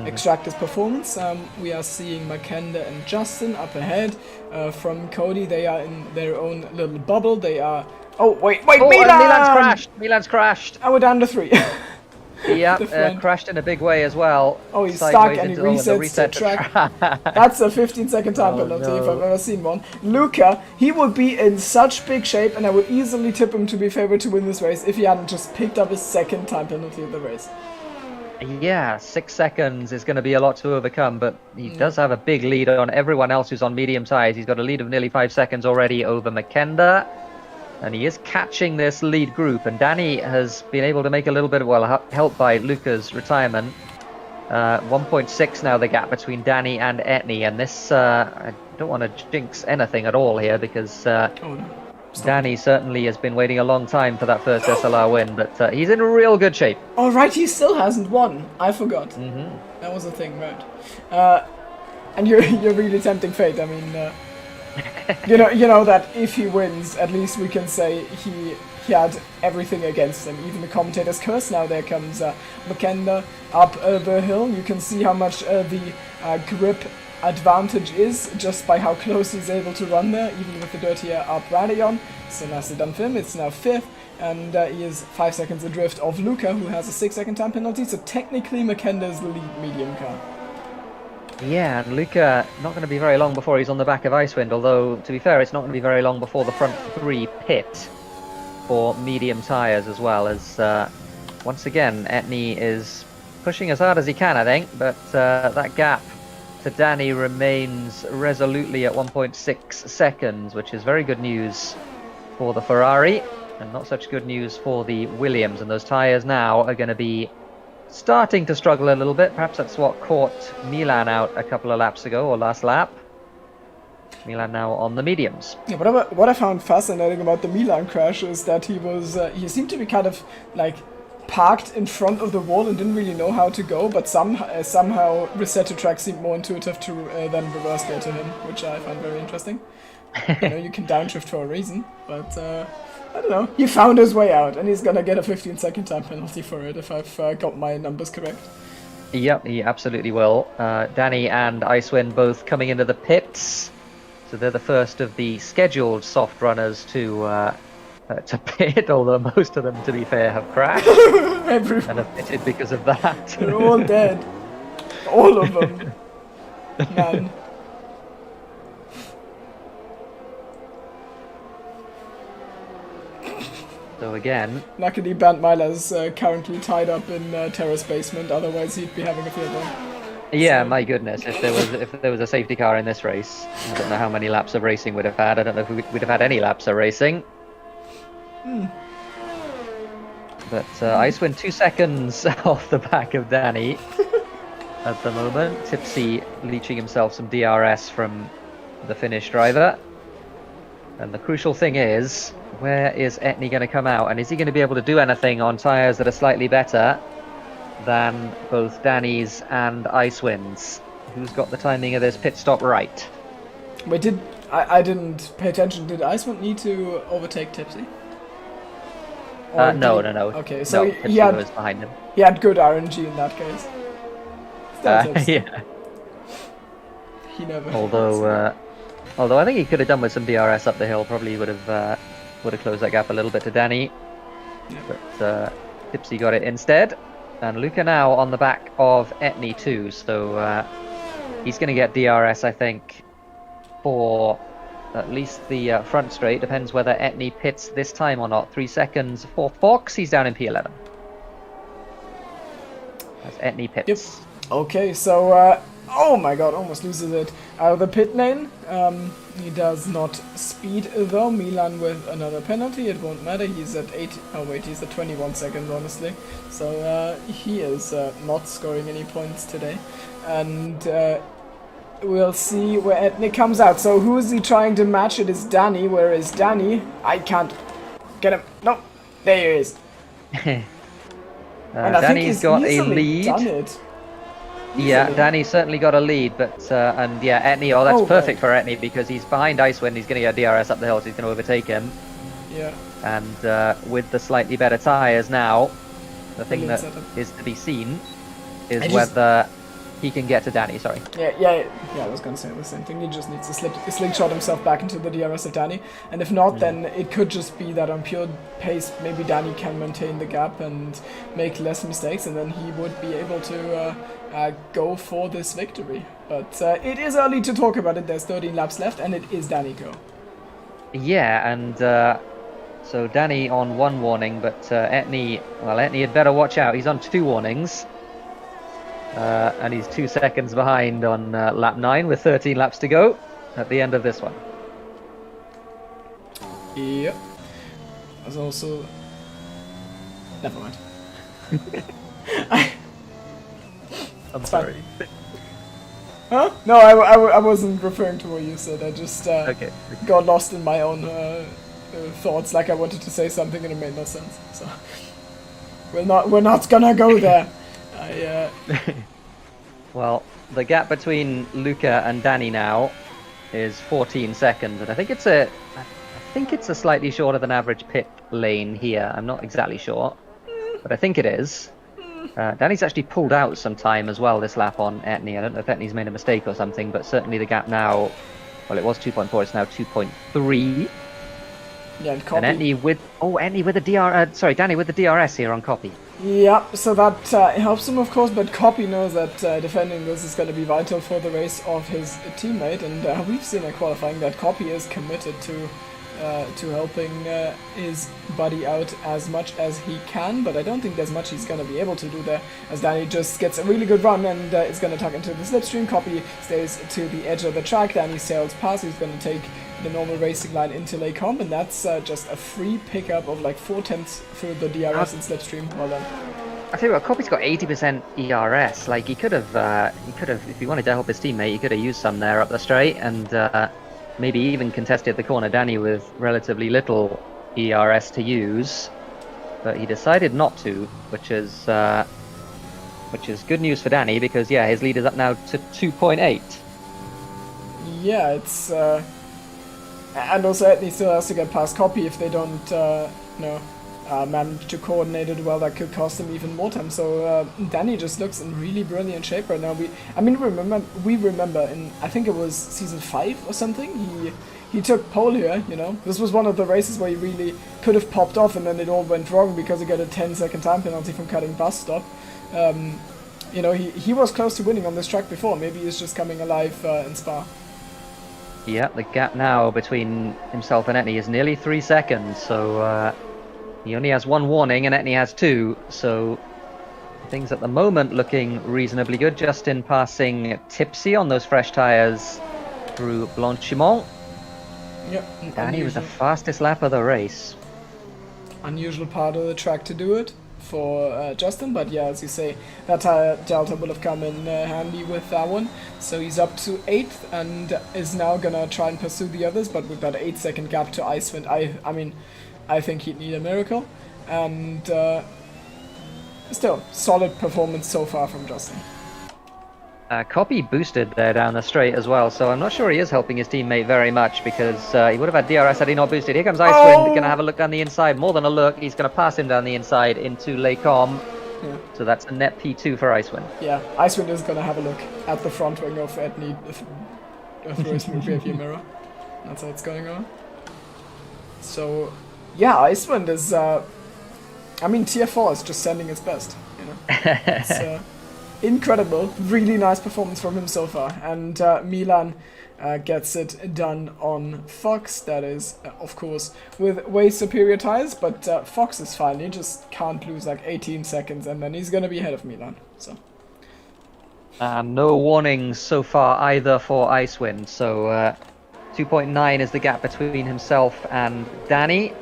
Speaker 4: extract his performance. We are seeing Makenda and Justin up ahead from Cody. They are in their own little bubble. They are... Oh, wait,
Speaker 5: Oh,
Speaker 4: Milan!
Speaker 5: Milan's crashed!
Speaker 4: Oh, we're down to 3.
Speaker 5: Yeah,
Speaker 4: The front.
Speaker 5: crashed in a big way as well.
Speaker 4: Oh, he's
Speaker 5: Sideways
Speaker 4: stuck and he
Speaker 5: into the
Speaker 4: resets the track.
Speaker 5: track.
Speaker 4: That's a 15-second time
Speaker 5: Oh,
Speaker 4: penalty if
Speaker 5: no.
Speaker 4: I've ever seen one. Luca, he would be in such big shape, and I would easily tip him to be favored to win this race if he hadn't just picked up his second time penalty of the race.
Speaker 5: Yeah, 6 seconds is going to be a lot to overcome, but he does have a big lead on everyone else who's on medium tyres. He's got a lead of nearly 5 seconds already over McKenda, and he is catching this lead group. And Danny has been able to make a little bit of, well, helped by Luca's retirement. 1.6 now the gap between Danny and Etney, and this, I don't want to jinx anything at all here because Danny certainly has been waiting a long time for that first SLR win, but he's in real good shape.
Speaker 4: Oh, right, he still hasn't won. I forgot. That was a thing, right? And you're really tempting fate. I mean, you know that if he wins, at least we can say he had everything against him. Even the commentator's curse. Now there comes McKenda up the hill. You can see how much the grip advantage is just by how close he's able to run there, even with the dirtier up Radion. So nicely done for him. It's now 5th, and he is 5 seconds adrift of Luca, who has a 6-second time penalty. So technically McKenda's the lead medium car.
Speaker 5: Yeah, and Luca not going to be very long before he's on the back of Icewind, although to be fair it's not going to be very long before the front 3 pit for medium tyres as well, as once again Etney is pushing as hard as he can, I think, but that gap to Danny remains resolutely at 1.6 seconds, which is very good news for the Ferrari and not such good news for the Williams. And those tyres now are going to be starting to struggle a little bit. Perhaps that's what caught Milan out a couple of laps ago, or last lap. Milan now on the mediums.
Speaker 4: Yeah, what I found fascinating about the Milan crash is that he seemed to be kind of like parked in front of the wall and didn't really know how to go, but somehow reset to track seemed more intuitive to then reverse gear to him, which I found very interesting. You know, you can downshift for a reason, but I don't know. He found his way out, and he's gonna get a 15-second time penalty for it if I've got my numbers correct.
Speaker 5: Yep, he absolutely will. Danny and Icewind both coming into the pits, so they're the first of the scheduled soft runners to pit, although most of them, to be fair, have crashed and have pitted because of that.
Speaker 4: They're all dead. All of them. Man.
Speaker 5: So again...
Speaker 4: Luckily, Bernd Meiler's currently tied up in Terra's basement, otherwise he'd be having a field day.
Speaker 5: Yeah, my goodness, if there was a safety car in this race, I don't know how many laps of racing we'd have had. I don't know if we'd have had any laps of racing. But Icewind 2 seconds off the back of Danny at the moment. Tipsy leeching himself some DRS from the Finnish driver. And the crucial thing is, where is Etney going to come out? And is he going to be able to do anything on tyres that are slightly better than both Danny's and Icewind's? Who's got the timing of this pit stop right?
Speaker 4: Wait, I didn't pay attention. Did Icewind need to overtake Tipsy?
Speaker 5: No.
Speaker 4: Okay, so
Speaker 5: no,
Speaker 4: he had
Speaker 5: was behind him.
Speaker 4: He had good RNG in that case.
Speaker 5: Yeah.
Speaker 4: He never.
Speaker 5: Although I think he could have done with some DRS up the hill. Probably would have closed that gap a little bit to Danny.
Speaker 4: Yeah.
Speaker 5: But Tipsy got it instead. And Luca now on the back of Etney too. So he's going to get DRS, I think, for at least the front straight. Depends whether Etney pits this time or not. 3 seconds for Fox. He's down in P11. As Etney pits.
Speaker 4: Yep. Okay, so oh my god, almost loses it out of the pit lane. He does not speed though. Milan with another penalty. It won't matter. He's at 8. Oh wait, he's at 21 seconds honestly. So he is not scoring any points today. And we'll see where Etney comes out. So who is he trying to match? It is Danny. Where is Danny? I can't get him. No, there he is. And I think
Speaker 5: Danny's got a lead.
Speaker 4: Done it.
Speaker 5: Yeah, Danny's certainly got a lead, but and yeah, Etney. Oh, that's perfect
Speaker 4: right.
Speaker 5: for Etney because he's behind Icewind. He's going to get DRS up the hill, so he's going to overtake him.
Speaker 4: Yeah.
Speaker 5: And with the slightly better tyres now, the thing that
Speaker 4: setup
Speaker 5: is to be seen is whether he can get to Danny, sorry.
Speaker 4: Yeah, I was gonna say the same thing. He just needs to slingshot himself back into the DRS of Danny, and if not, then it could just be that on pure pace, maybe Danny can maintain the gap and make less mistakes, and then he would be able to go for this victory. But it is early to talk about it. There's 13 laps left, and it is Danny go.
Speaker 5: Yeah, and so Danny on 1 warning, but Etney had better watch out. He's on 2 warnings. And he's 2 seconds behind on lap 9 with 13 laps to go at the end of this one.
Speaker 4: Yep. There's also... Never mind.
Speaker 5: I'm sorry.
Speaker 4: Huh? No, I wasn't referring to what you said. I just
Speaker 5: Okay.
Speaker 4: got lost in my own thoughts, like I wanted to say something and it made no sense. So we're not gonna go there.
Speaker 5: Well, the gap between Luca and Danny now is 14 seconds, and I think it's a slightly shorter than average pit lane here. I'm not exactly sure, but I think it is. Danny's actually pulled out some time as well this lap on Etney. I don't know if Etney's made a mistake or something, but certainly the gap now, well, it was 2.4, it's now 2.3.
Speaker 4: Yeah, and copy.
Speaker 5: And Etney with Danny with the DRS here on copy.
Speaker 4: Yeah, so that helps him, of course, but Copy knows that defending this is going to be vital for the race of his teammate, and we've seen in qualifying that Copy is committed to helping his buddy out as much as he can, but I don't think there's much he's going to be able to do there, as Danny just gets a really good run and is going to tuck into the slipstream. Copy stays to the edge of the track. Danny sails past. He's going to take the normal racing line into Lake Comp, and that's just a free pickup of like 4/10 through the DRS and slipstream. Well done.
Speaker 5: I tell you what, Copy's got 80% ERS. Like he could have, if he wanted to help his teammate, he could have used some there up the straight, and maybe even contested the corner. Danny with relatively little ERS to use, but he decided not to, which is good news for Danny, because yeah, his lead is up now to 2.8.
Speaker 4: Yeah, it's and also Etney still has to get past Copy. If they don't manage to coordinate it well, that could cost him even more time. So Danny just looks in really brilliant shape right now. We remember in, I think it was season 5 or something, he took pole here, you know. This was one of the races where he really could have popped off, and then it all went wrong because he got a 10-second time penalty from cutting bus stop. You know, he was close to winning on this track before. Maybe he's just coming alive in Spa.
Speaker 5: Yeah, the gap now between himself and Etney is nearly 3 seconds, so he only has 1 warning and Etney has 2, so things at the moment looking reasonably good. Justin passing Tipsy on those fresh tyres through Blanchimont.
Speaker 4: Yep.
Speaker 5: Danny with the fastest lap of the race.
Speaker 4: Unusual part of the track to do it for Justin, but yeah, as you say, that tire delta will have come in handy with that one. So he's up to 8th and is now gonna try and pursue the others, but with that 8-second gap to Icewind, I think he'd need a miracle. And still, solid performance so far from Justin.
Speaker 5: Copy boosted there down the straight as well, so I'm not sure he is helping his teammate very much, because he would have had DRS had he not boosted. Here comes Icewind, going to have a look down the inside, more than a look. He's going to pass him down the inside into Lake Com. Yeah. So that's a net P2 for Icewind.
Speaker 4: Yeah, Icewind is going to have a look at the front wing of Etney through his rearview mirror. That's how it's going on. So, yeah, Icewind is... Tier 4 is just sending its best, you know. It's incredible, really nice performance from him so far. And Milan gets it done on Fox. That is, of course, with way superior tires, but Fox is fine. He just can't lose like 18 seconds, and then he's going to be ahead of Milan. So.
Speaker 5: No warnings so far either for Icewind, so 2.9 is the gap between himself and Danny.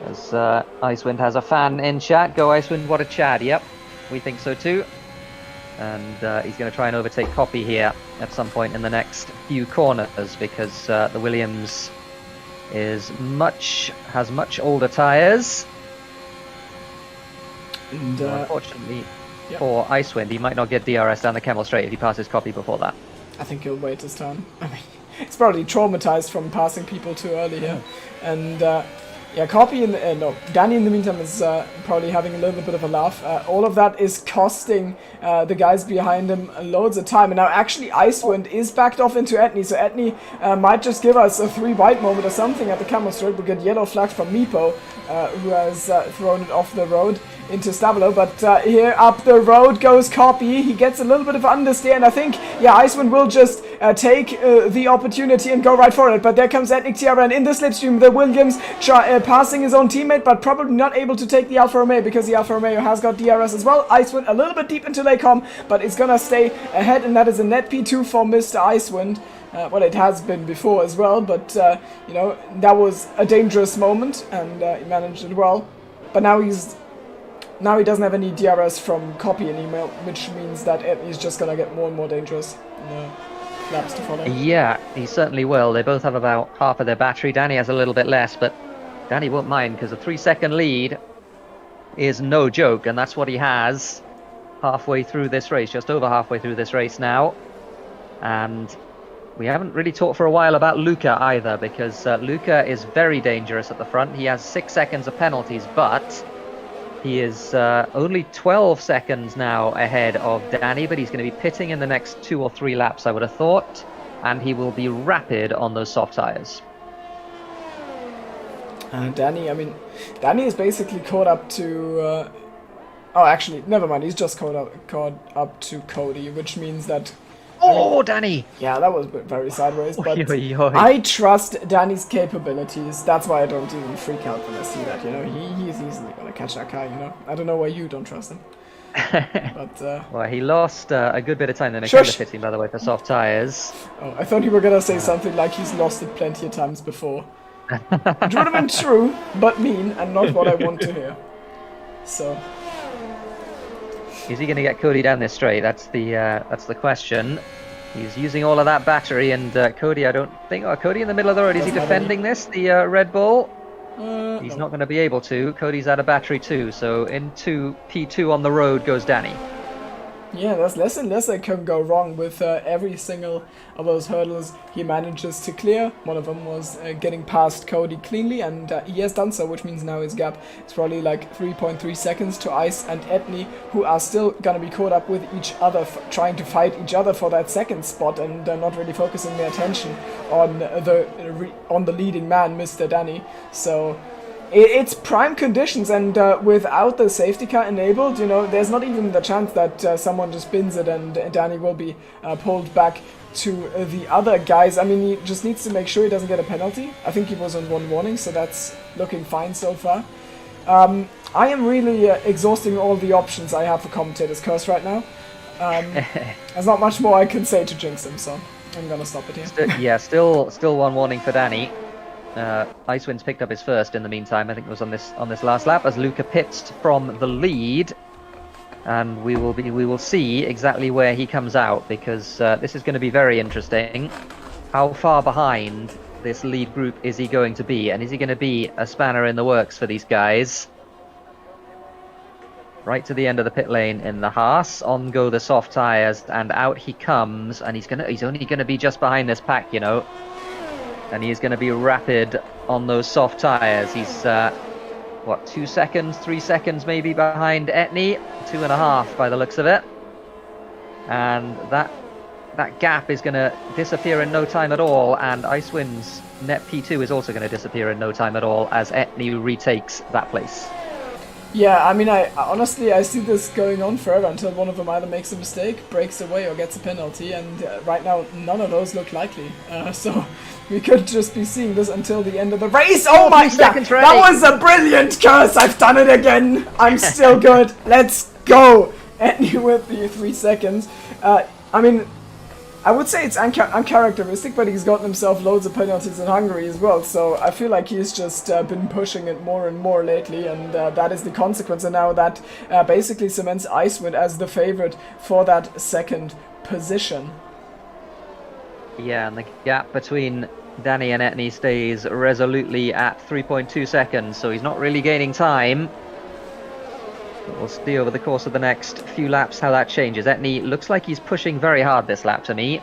Speaker 5: As Icewind has a fan in chat. Go Icewind, what a Chad. Yep, we think so too. And he's going to try and overtake Copy here at some point in the next few corners, because the Williams has much older tyres. And unfortunately for Icewind, he might not get DRS down the Camel Straight if he passes Copy before that.
Speaker 4: I think he'll wait his turn. It's probably traumatized from passing people too early here. And Yeah, Danny in the meantime is probably having a little bit of a laugh. All of that is costing the guys behind him loads of time. And now actually Icewind is backed off into Etney, so Etney might just give us a 3 white moment or something at the camera straight. We get yellow flag from Meepo, who has thrown it off the road into Stabilo, but here up the road goes Copy. He gets a little bit of understeer, and I think, yeah, Icewind will just take the opportunity and go right for it, but there comes Ethnic Tiara, and in the slipstream, the Williams passing his own teammate, but probably not able to take the Alfa Romeo, because the Alfa Romeo has got DRS as well. Icewind a little bit deep into Lakecom, but it's gonna stay ahead, and that is a net P2 for Mr. Icewind. Well, it has been before as well, but, you know, that was a dangerous moment, and he managed it well. But now he doesn't have any DRS from Copy anymore, which means that he's just gonna get more and more dangerous in the laps to follow.
Speaker 5: Yeah, he certainly will. They both have about half of their battery. Danny has a little bit less, but Danny won't mind because a 3-second lead is no joke, and that's what he has halfway through this race, just over halfway through this race now. And we haven't really talked for a while about Luca either, because Luca is very dangerous at the front. He has 6 seconds of penalties, but he is only 12 seconds now ahead of Danny, but he's going to be pitting in the next 2 or 3 laps, I would have thought, and he will be rapid on those soft tyres.
Speaker 4: Danny is basically caught up to... oh, actually, never mind, he's just caught up to Cody, which means that...
Speaker 5: Oh, Danny!
Speaker 4: Yeah, that was very sideways, but
Speaker 5: Oy, oy, oy.
Speaker 4: I trust Danny's capabilities. That's why I don't even freak out when I see that, you know. He's easily gonna catch that car, you know. I don't know why you don't trust him. But,
Speaker 5: well, he lost a good bit of time then. They came to pitting, by the way, for soft tyres.
Speaker 4: Oh, I thought you were gonna say something like he's lost it plenty of times before. Which would have been true, but mean, and not what I want to hear. So...
Speaker 5: Is he going to get Cody down this straight? That's the question. He's using all of that battery, and Cody, I don't think... Oh, Cody in the middle of the road. Is he defending this, the Red Bull? He's not going to be able to. Cody's out of battery too, so into P2 on the road goes Danny.
Speaker 4: Yeah, there's less and less that can go wrong with every single of those hurdles he manages to clear. One of them was getting past Cody cleanly, and he has done so, which means now his gap is probably like 3.3 seconds to Ice and Etney, who are still going to be caught up with each other, trying to fight each other for that second spot, and not really focusing their attention on the leading man, Mr. Danny. So... It's prime conditions, and without the safety car enabled, you know, there's not even the chance that someone just spins it and Danny will be pulled back to the other guys. I mean, he just needs to make sure he doesn't get a penalty. I think he was on 1 warning, so that's looking fine so far. I am really exhausting all the options I have for commentator's curse right now. There's not much more I can say to jinx him, so I'm gonna stop it here.
Speaker 5: Still 1 warning for Danny. Icewind's picked up his first in the meantime. I think it was on this last lap as Luca pits from the lead, and we will see exactly where he comes out, because this is going to be very interesting. How far behind this lead group is he going to be, and is he going to be a spanner in the works for these guys? Right to the end of the pit lane in the Haas, on go the soft tyres, and out he comes, and he's only going to be just behind this pack, you know. And he's going to be rapid on those soft tyres. He's, 2 seconds, 3 seconds maybe behind Etney? 2.5 by the looks of it. And that gap is going to disappear in no time at all. And Icewind's net P2 is also going to disappear in no time at all as Etney retakes that place.
Speaker 4: Yeah, I mean, honestly, I see this going on forever until one of them either makes a mistake, breaks away, or gets a penalty, and right now, none of those look likely. So, we could just be seeing this until the end of the race. Oh my god, that was a brilliant curse! I've done it again! I'm still good! Let's go! Etney with the 3 seconds. I mean, I would say it's uncharacteristic, but he's gotten himself loads of penalties in Hungary as well, so I feel like he's just been pushing it more and more lately, and that is the consequence, and now that basically cements Icewind as the favorite for that second position.
Speaker 5: Yeah, and the gap between Danny and Etney stays resolutely at 3.2 seconds, so he's not really gaining time. But we'll see over the course of the next few laps how that changes. Etney looks like he's pushing very hard this lap to me.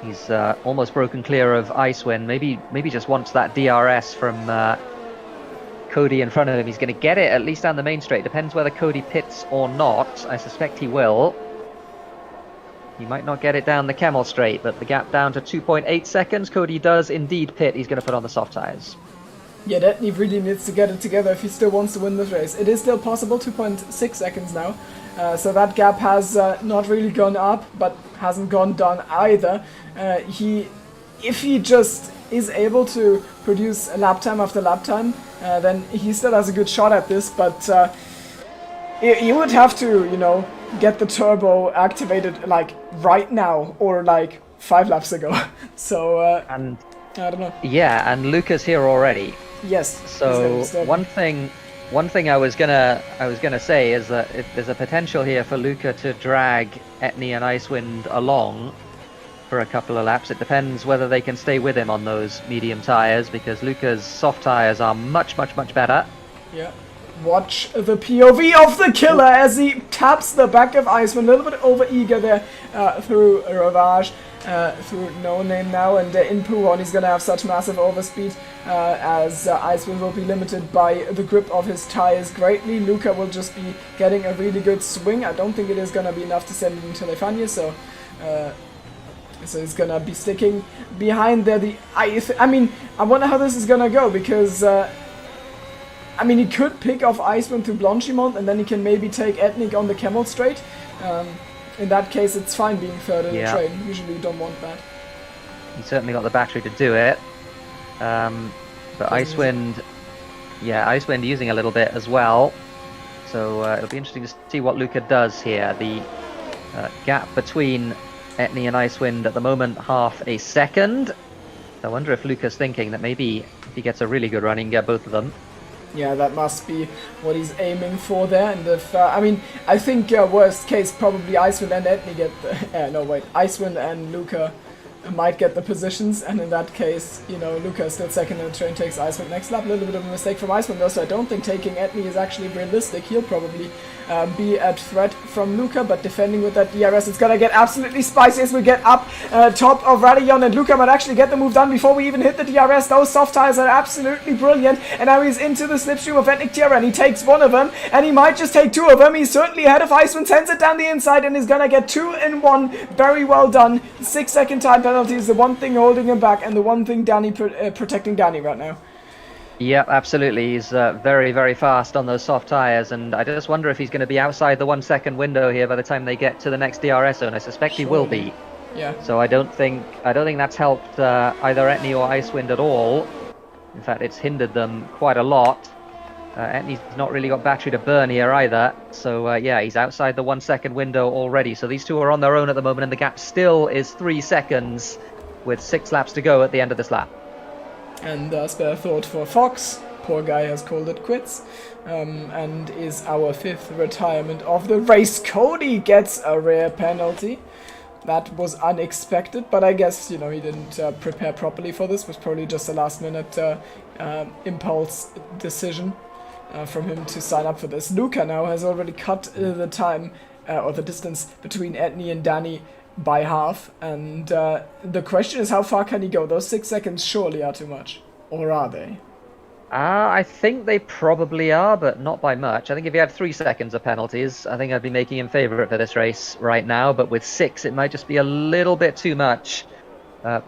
Speaker 5: He's almost broken clear of Icewind. Maybe just wants that DRS from Cody in front of him. He's going to get it at least down the main straight. Depends whether Cody pits or not. I suspect he will. He might not get it down the Camel straight, but the gap down to 2.8 seconds. Cody does indeed pit. He's going to put on the soft tyres.
Speaker 4: Yeah, Etney really needs to get it together if he still wants to win this race. It is still possible, 2.6 seconds now. So that gap has not really gone up, but hasn't gone down either. If he just is able to produce lap time after lap time, then he still has a good shot at this, but he would have to, you know, get the turbo activated like right now or like 5 laps ago. So
Speaker 5: And
Speaker 4: I don't know.
Speaker 5: yeah, and Luca's here already.
Speaker 4: Yes.
Speaker 5: So one thing I was gonna say is that if there's a potential here for Luca to drag Etney and Icewind along for a couple of laps. It depends whether they can stay with him on those medium tyres, because Luca's soft tyres are much better.
Speaker 4: Yeah. Watch the POV of the killer as he taps the back of Icewind, a little bit over eager there through Ravage, through No Name now, and in Puron he's gonna have such massive overspeed as Icewind will be limited by the grip of his tires greatly. Luca will just be getting a really good swing. I don't think it is gonna be enough to send him to Lefania, so he's gonna be sticking behind there. I mean, I wonder how this is gonna go, because I mean, he could pick off Icewind through Blanchimont, and then he can maybe take Etnik on the Camel straight. In that case, it's fine being third in the train. Usually you don't want that.
Speaker 5: He's certainly got the battery to do it. But Icewind using a little bit as well. So it'll be interesting to see what Luca does here. The gap between Etney and Icewind at the moment, half a second. I wonder if Luca's thinking that maybe if he gets a really good run, he can get both of them.
Speaker 4: Yeah, that must be what he's aiming for there. And if I mean, I think worst case probably Icewind and Etney get the, Icewind and Luca might get the positions, and in that case, you know, Luca is still second and the train takes Icewind next lap. A little bit of a mistake from Icewind though, so I don't think taking Etney is actually realistic. He'll probably be a threat from Luca, but defending with that DRS, it's gonna get absolutely spicy as we get up top of Radion, and Luca might actually get the move done before we even hit the DRS. Those soft tires are absolutely brilliant, and now he's into the slipstream of Etnik Tierra, and he takes one of them, and he might just take 2 of them. He's certainly ahead of Icewind, sends it down the inside, and is gonna get 2 in 1. Very well done. 6-second time penalty is the one thing holding him back, and the one thing Danny protecting Danny right now.
Speaker 5: Yep, absolutely. He's very fast on those soft tyres, and I just wonder if he's going to be outside the 1 second window here by the time they get to the next DRS zone. I suspect he will be.
Speaker 4: Yeah.
Speaker 5: So I don't think that's helped either Etney or Icewind at all. In fact, it's hindered them quite a lot. Etney's not really got battery to burn here either. So yeah, he's outside the 1 second window already. So these two are on their own at the moment, and the gap still is 3 seconds with 6 laps to go at the end of this lap.
Speaker 4: And spare thought for Fox. Poor guy has called it quits. And is our 5th retirement of the race. Cody gets a rare penalty. That was unexpected, but I guess, you know, he didn't prepare properly for this. It was probably just a last minute impulse decision from him to sign up for this. Luca now has already cut the time or the distance between Etney and Danny by half, and the question is, how far can he go? Those 6 seconds surely are too much, or are they?
Speaker 5: I think they probably are, but not by much. I think if he had 3 seconds of penalties, I think I'd be making him favourite for this race right now, but with 6 it might just be a little bit too much.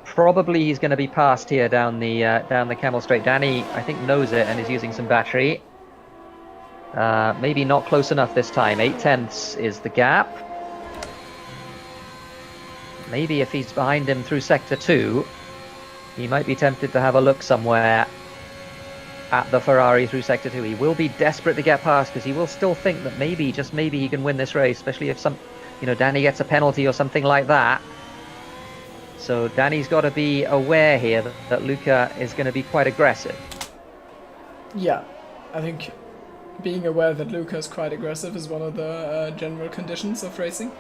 Speaker 5: Probably he's going to be passed here down the Camel straight. Danny, I think, knows it and is using some battery. Maybe not close enough this time. 0.8 is the gap. Maybe if he's behind him through Sector 2, he might be tempted to have a look somewhere at the Ferrari through Sector 2. He will be desperate to get past, because he will still think that maybe, just maybe, he can win this race, especially if Danny gets a penalty or something like that. So Danny's got to be aware here that Luca is going to be quite aggressive.
Speaker 4: Yeah, I think being aware that Luca is quite aggressive is one of the general conditions of racing.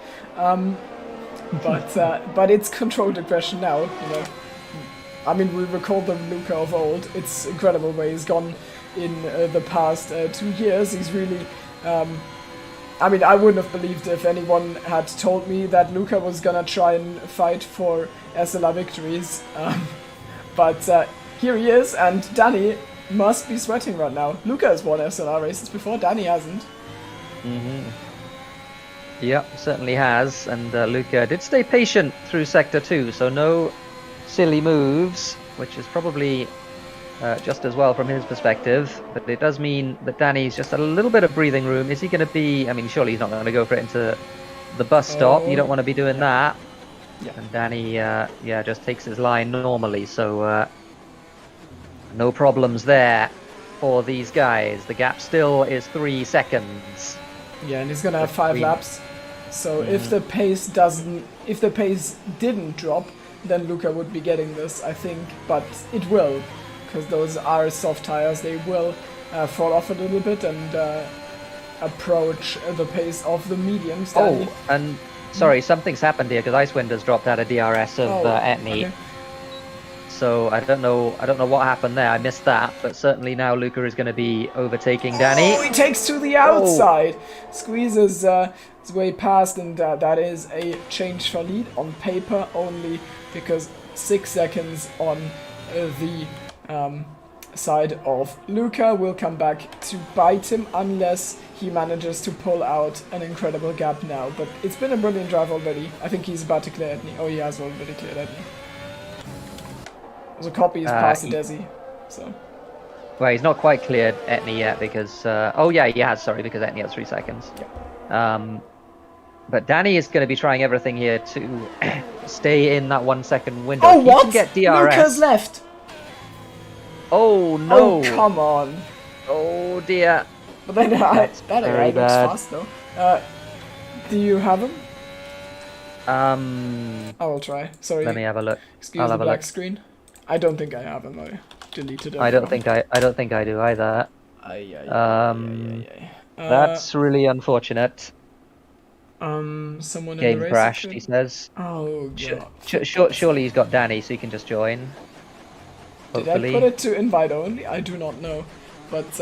Speaker 4: But it's controlled aggression now, you know. I mean, we recall the Luca of old. It's incredible where he's gone in the past 2 years. He's really I mean, I wouldn't have believed if anyone had told me that Luca was gonna try and fight for SLR victories. But here he is, and Danny must be sweating right now. Luca has won SLR races before, Danny hasn't.
Speaker 5: Yep, certainly has. And Luca did stay patient through Sector 2, so no silly moves, which is probably just as well from his perspective. But it does mean that Danny's just a little bit of breathing room. Is he going to be... I mean, surely he's not going to go for it into the bus stop. You don't want to be doing that.
Speaker 4: Yeah.
Speaker 5: And Danny, yeah, just takes his line normally, so no problems there for these guys. The gap still is 3 seconds.
Speaker 4: Yeah, and he's gonna have 5 laps. So if the pace didn't drop, then Luca would be getting this, I think. But it will, because those are soft tires. They will fall off a little bit and approach the pace of the mediums.
Speaker 5: Oh, and sorry, something's happened here because Icewind has dropped out of DRS of Etney.
Speaker 4: Okay.
Speaker 5: So I don't know what happened there. I missed that, but certainly now Luca is going to be overtaking Danny.
Speaker 4: Oh, he takes to the outside, squeezes his way past, and that is a change for lead on paper only, because 6 seconds on the side of Luca will come back to bite him unless he manages to pull out an incredible gap now. But it's been a brilliant drive already. I think he's about to clear Etney. Oh, he has already cleared Etney. So Copy is past Desi, so...
Speaker 5: Well, he's not quite cleared Etney yet because... oh yeah, he has, sorry, because Etney has 3 seconds.
Speaker 4: Yeah.
Speaker 5: But Danny is going to be trying everything here to stay in that 1 second window.
Speaker 4: Oh,
Speaker 5: He
Speaker 4: what?
Speaker 5: can get DRS.
Speaker 4: Luca's left!
Speaker 5: Oh, no!
Speaker 4: Oh, come on.
Speaker 5: Oh, dear.
Speaker 4: But then that
Speaker 5: very
Speaker 4: guy looks
Speaker 5: bad.
Speaker 4: fast, though. Do you have him?
Speaker 5: I
Speaker 4: I will try. Sorry.
Speaker 5: Let me have a look.
Speaker 4: Excuse
Speaker 5: I'll
Speaker 4: the
Speaker 5: have a
Speaker 4: black
Speaker 5: look.
Speaker 4: screen. I don't think I have him. I deleted it.
Speaker 5: I don't think I do either. That's really unfortunate.
Speaker 4: Someone in
Speaker 5: Game
Speaker 4: the race
Speaker 5: crashed,
Speaker 4: screen?
Speaker 5: he says.
Speaker 4: Oh, God.
Speaker 5: Surely he's got Danny, so he can just join. Hopefully.
Speaker 4: Did I put it to invite only? I do not know. But,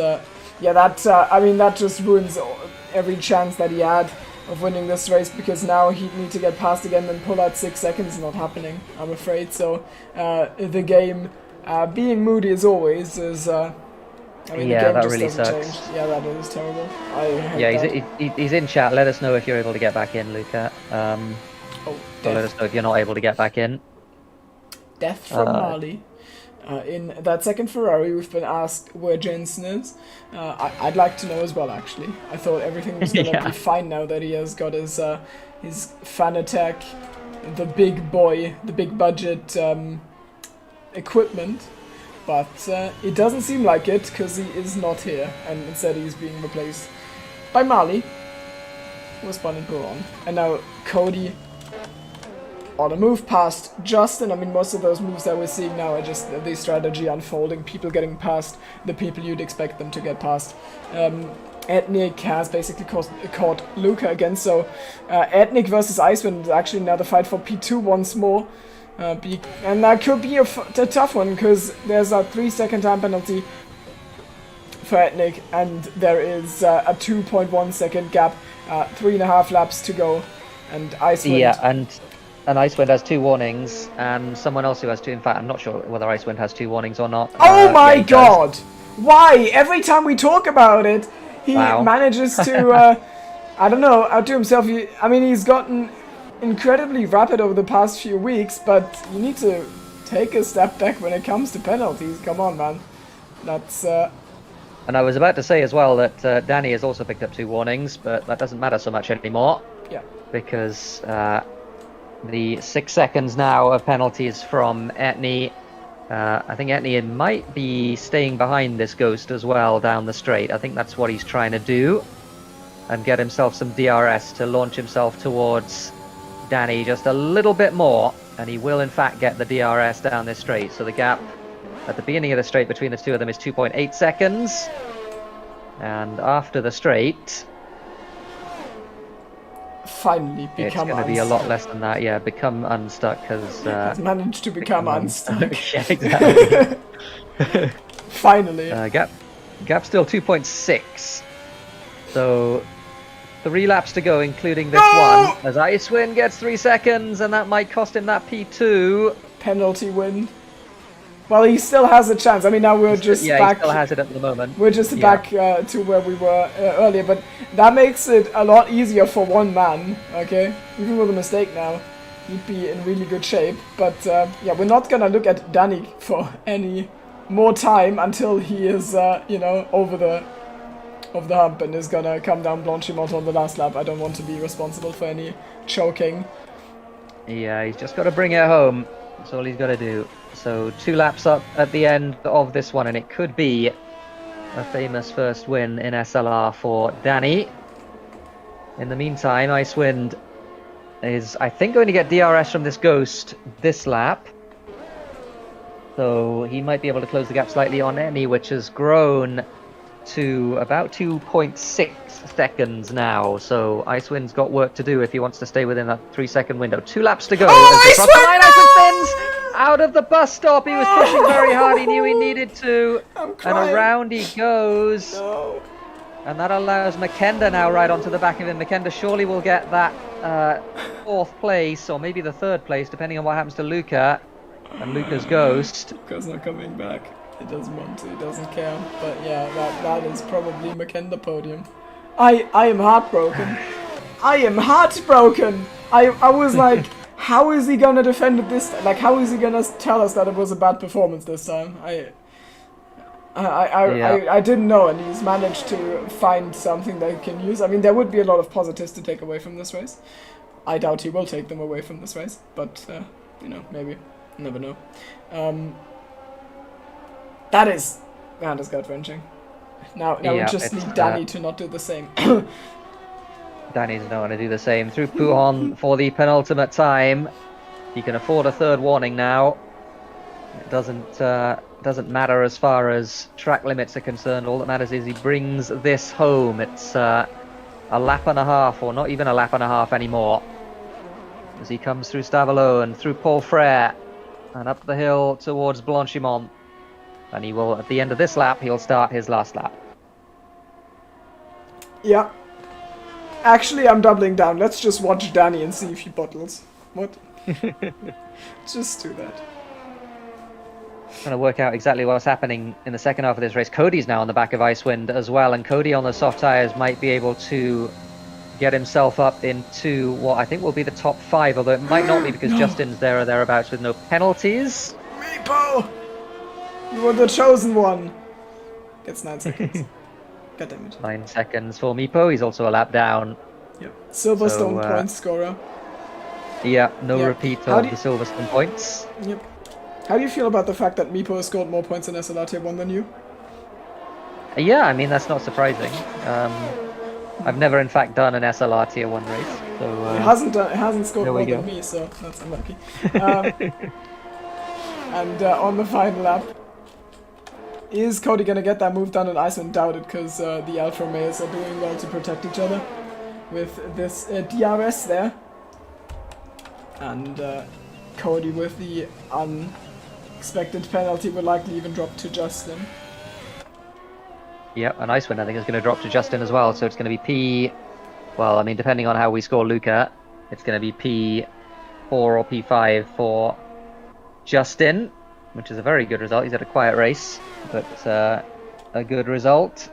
Speaker 4: yeah, that, I mean, that just ruins every chance that he had of winning this race, because now he'd need to get past again and pull out 6 seconds. Not happening, I'm afraid. So, the game, being moody as always, is, I mean,
Speaker 5: Yeah,
Speaker 4: the game
Speaker 5: that
Speaker 4: just
Speaker 5: really
Speaker 4: doesn't
Speaker 5: sucks.
Speaker 4: change. Yeah, that is terrible. I hate
Speaker 5: Yeah,
Speaker 4: that.
Speaker 5: he's in chat. Let us know if you're able to get back in, Luca.
Speaker 4: Oh,
Speaker 5: So let us know if you're not able to get back in.
Speaker 4: Death from Mali. In that second Ferrari, we've been asked where Jensen is. I'd like to know as well, actually. I thought everything was gonna
Speaker 5: Yeah.
Speaker 4: be fine now that he has got his Fanatec, the big boy, the big budget equipment. But it doesn't seem like it, because he is not here, and instead he's being replaced by Mali, who was spun in Peron. And now Cody on a move past Justin. I mean, most of those moves that we're seeing now are just the strategy unfolding, people getting past the people you'd expect them to get past. Etnik has basically caught Luca again, so Etnik versus Icewind is actually now the fight for P2 once more. And that could be a tough one, because there's a 3 second time penalty for Etnik, and there is a 2.1 second gap, 3.5 laps to go, and Icewind...
Speaker 5: Yeah, and Icewind has 2 warnings, and someone else who has 2. In fact, I'm not sure whether Icewind has 2 warnings or not.
Speaker 4: Oh my
Speaker 5: yeah,
Speaker 4: god! Why? Every time we talk about it, he manages to, I don't know, outdo himself. I mean, he's gotten incredibly rapid over the past few weeks, but you need to take a step back when it comes to penalties. Come on, man. That's...
Speaker 5: And I was about to say as well that Danny has also picked up 2 warnings, but that doesn't matter so much anymore.
Speaker 4: Yeah.
Speaker 5: Because the 6 seconds now of penalties from Etney. I think Etney might be staying behind this Ghost as well down the straight. I think that's what he's trying to do. And get himself some DRS to launch himself towards Danny just a little bit more. And he will in fact get the DRS down this straight. So the gap at the beginning of the straight between the two of them is 2.8 seconds. And after the straight...
Speaker 4: finally become
Speaker 5: It's going to be a lot less than that, yeah. Become unstuck because...
Speaker 4: has managed to become unstuck.
Speaker 5: Yeah, exactly.
Speaker 4: Finally.
Speaker 5: Gap still 2.6. So 3 laps to go, including this one. As Icewind gets 3 seconds, and that might cost him that P2.
Speaker 4: Penalty win. Well, he still has a chance. I mean, now we're just back.
Speaker 5: He still has it at the moment.
Speaker 4: We're just back to where we were earlier, but that makes it a lot easier for one man. Okay, even with a mistake now, he'd be in really good shape. But yeah, we're not gonna look at Danny for any more time until he is, you know, over the hump and is gonna come down Blanchimont on the last lap. I don't want to be responsible for any choking.
Speaker 5: Yeah, he's just got to bring it home. That's all he's got to do. So 2 laps up at the end of this one, and it could be a famous first win in SLR for Danny. In the meantime, Icewind is, I think, going to get DRS from this Ghost this lap. So he might be able to close the gap slightly on Eni, which has grown to about 2.6 seconds now. So Icewind's got work to do if he wants to stay within that 3-second window. 2 laps to go. Icewind spins out of the bus stop. He was pushing very hard. He knew he needed to. And around he goes.
Speaker 4: No.
Speaker 5: And that allows Makenda now right onto the back of him. Makenda surely will get that 4th place, or maybe the 3rd place, depending on what happens to Luca. And Luca's Ghost.
Speaker 4: Luca's not coming back. He doesn't want to, he doesn't care. But yeah, that is probably Makenda podium. I am heartbroken. I am heartbroken! I was like, how is he gonna defend it this time? Like, how is he gonna tell us that it was a bad performance this time? I didn't know, and he's managed to find something that he can use. I mean, there would be a lot of positives to take away from this race. I doubt he will take them away from this race, but, you know, maybe. Never know. That is gut-wrenching. Now we just need Danny to not do the same.
Speaker 5: Danny's not going to do the same. Through Pujon for the penultimate time. He can afford a 3rd warning now. It doesn't matter as far as track limits are concerned. All that matters is he brings this home. It's a lap and a half, or not even a lap and a half anymore. As he comes through Stavelot and through Paul Frere and up the hill towards Blanchimont. And he will, at the end of this lap, he'll start his last lap.
Speaker 4: Yeah. Actually, I'm doubling down. Let's just watch Danny and see if he bottles. What? Just do that.
Speaker 5: Trying to work out exactly what's happening in the second half of this race. Cody's now on the back of Icewind as well, and Cody on the soft tyres might be able to get himself up into what I think will be the top 5, although it might not be because Justin's there or thereabouts with no penalties.
Speaker 4: Meepo! You were the chosen one! Gets 9 seconds. God damn it.
Speaker 5: 9 seconds for Meepo. He's also a lap down.
Speaker 4: Yep. Silverstone point scorer.
Speaker 5: Yeah, no repeat of the Silverstone points.
Speaker 4: Yep. How do you feel about the fact that Meepo has scored more points in SLR Tier 1 than you?
Speaker 5: Yeah, I mean, that's not surprising. I've never, in fact, done an SLR Tier 1 race. So,
Speaker 4: it hasn't scored more than me, so that's unlucky. And on the final lap, is Cody gonna get that move done? And Icewind doubt it, because the Alfa Romeos are doing well to protect each other with this DRS there. And Cody with the unexpected penalty will likely even drop to Justin.
Speaker 5: Yep, and Icewind I think is going to drop to Justin as well, so it's going to be P... Well, I mean, depending on how we score Luca, it's going to be P4 or P5 for Justin, which is a very good result. He's had a quiet race, but a good result.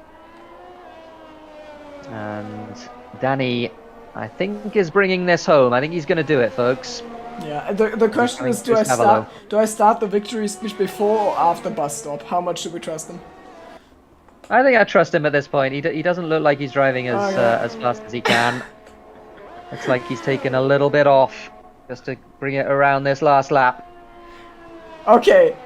Speaker 5: And Danny, I think, is bringing this home. I think he's going to do it, folks.
Speaker 4: Yeah, the question is, do I start the victory speech before or after bus stop? How much should we trust him?
Speaker 5: I think I trust him at this point. He doesn't look like he's driving as fast as he can. Looks like he's taken a little bit off just to bring it around this last lap.
Speaker 4: Okay.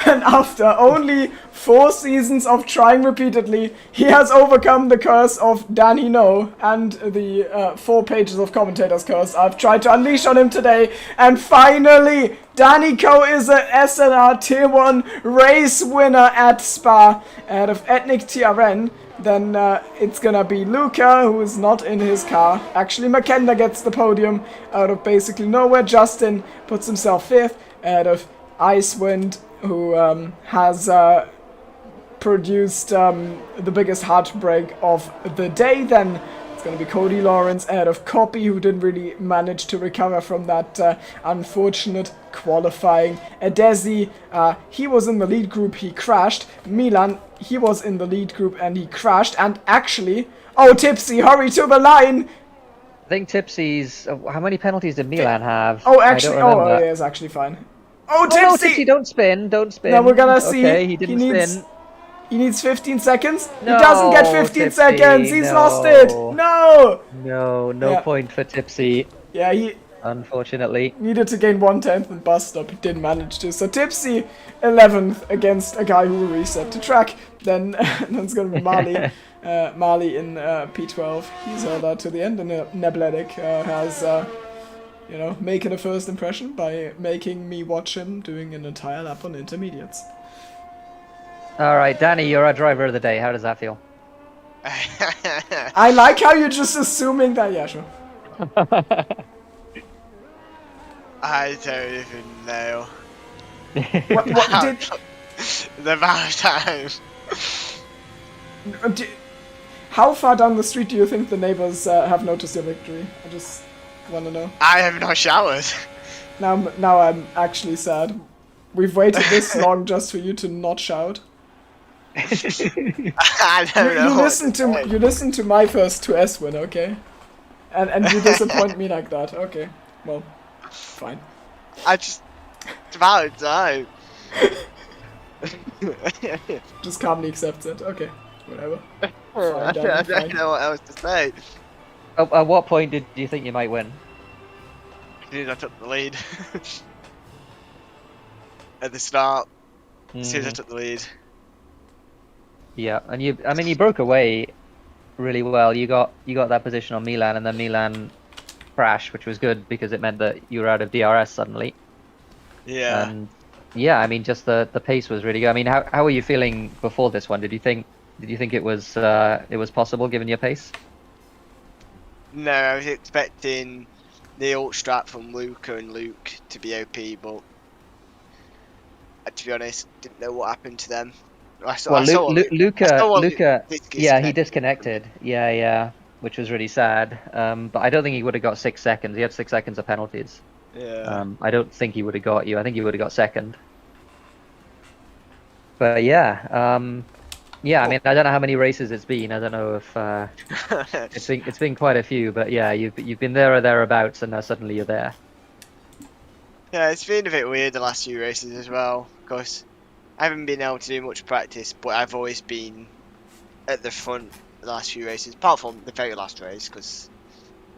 Speaker 4: And after only 4 seasons of trying repeatedly, he has overcome the curse of Danny No and the 4 pages of commentators curse I've tried to unleash on him today. And finally, Danny Co is a SLR Tier 1 race winner at Spa out of Ethnic TRN. Then it's gonna be Luca, who is not in his car. Actually, Makenda gets the podium out of basically nowhere. Justin puts himself 5th out of Icewind, who has produced the biggest heartbreak of the day. Then it's going to be Cody Lawrence ahead of Copy, who didn't really manage to recover from that unfortunate qualifying. Adesi, he was in the lead group, he crashed. Milan, he was in the lead group and he crashed. And actually, oh, Tipsy, hurry to the line!
Speaker 5: I think Tipsy's. How many penalties did Milan have?
Speaker 4: Oh, actually,
Speaker 5: I don't remember.
Speaker 4: yeah, it's actually fine. Oh,
Speaker 5: Oh, no,
Speaker 4: Tipsy!
Speaker 5: Tipsy, don't spin, don't spin.
Speaker 4: Now we're gonna see.
Speaker 5: Okay, he didn't
Speaker 4: needs,
Speaker 5: spin.
Speaker 4: He needs 15 seconds.
Speaker 5: No,
Speaker 4: He doesn't get 15
Speaker 5: Tipsy,
Speaker 4: seconds. He's
Speaker 5: no.
Speaker 4: lost it. No.
Speaker 5: No
Speaker 4: Yeah.
Speaker 5: point for Tipsy,
Speaker 4: Yeah, he
Speaker 5: unfortunately.
Speaker 4: needed to gain 1/10 and bus stop. He didn't manage to. So Tipsy 11th against a guy who will reset the track. Then it's gonna be Marley. Marley in P12. He's held out to the end, and Nebletic has, you know, making a first impression by making me watch him doing an entire lap on intermediates.
Speaker 5: All right, Danny, you're our driver of the day. How does that feel?
Speaker 4: I like how you're just assuming that. Yeah, sure.
Speaker 6: I don't even know.
Speaker 4: What did?
Speaker 6: The amount of times.
Speaker 4: How far down the street do you think the neighbors have noticed your victory? I just want to know.
Speaker 6: I have not showered.
Speaker 4: Now I'm actually sad. We've waited this long just for you to not shout.
Speaker 6: I don't know.
Speaker 4: You listen to my first 2S win, okay? And you disappoint me like that. Okay, well, fine.
Speaker 6: I just it's about time.
Speaker 4: Just calmly accepts it. Okay, whatever.
Speaker 6: I
Speaker 4: Fine.
Speaker 6: don't know what else to say.
Speaker 5: At what point do you think you might win?
Speaker 6: As soon as I took the lead. At the start. As soon as I took the lead.
Speaker 5: Yeah, and you broke away really well. You got that position on Milan, and then Milan crashed, which was good because it meant that you were out of DRS suddenly.
Speaker 6: Yeah.
Speaker 5: And yeah, I mean, just the pace was really good. I mean, how were you feeling before this one? Did you think it was possible given your pace?
Speaker 6: No, I was expecting the ult strat from Luca and Luke to be OP, but to be honest, didn't know what happened to them.
Speaker 5: Luca, yeah, he disconnected. Yeah, which was really sad. But I don't think he would have got 6 seconds. He had 6 seconds of penalties.
Speaker 6: Yeah.
Speaker 5: I don't think he would have got you. I think he would have got second. But yeah, I mean, I don't know how many races it's been. I don't know if it's been quite a few. But yeah, you've been there or thereabouts, and now suddenly you're there.
Speaker 6: Yeah, it's been a bit weird the last few races as well, because I haven't been able to do much practice, but I've always been at the front the last few races, apart from the very last race, because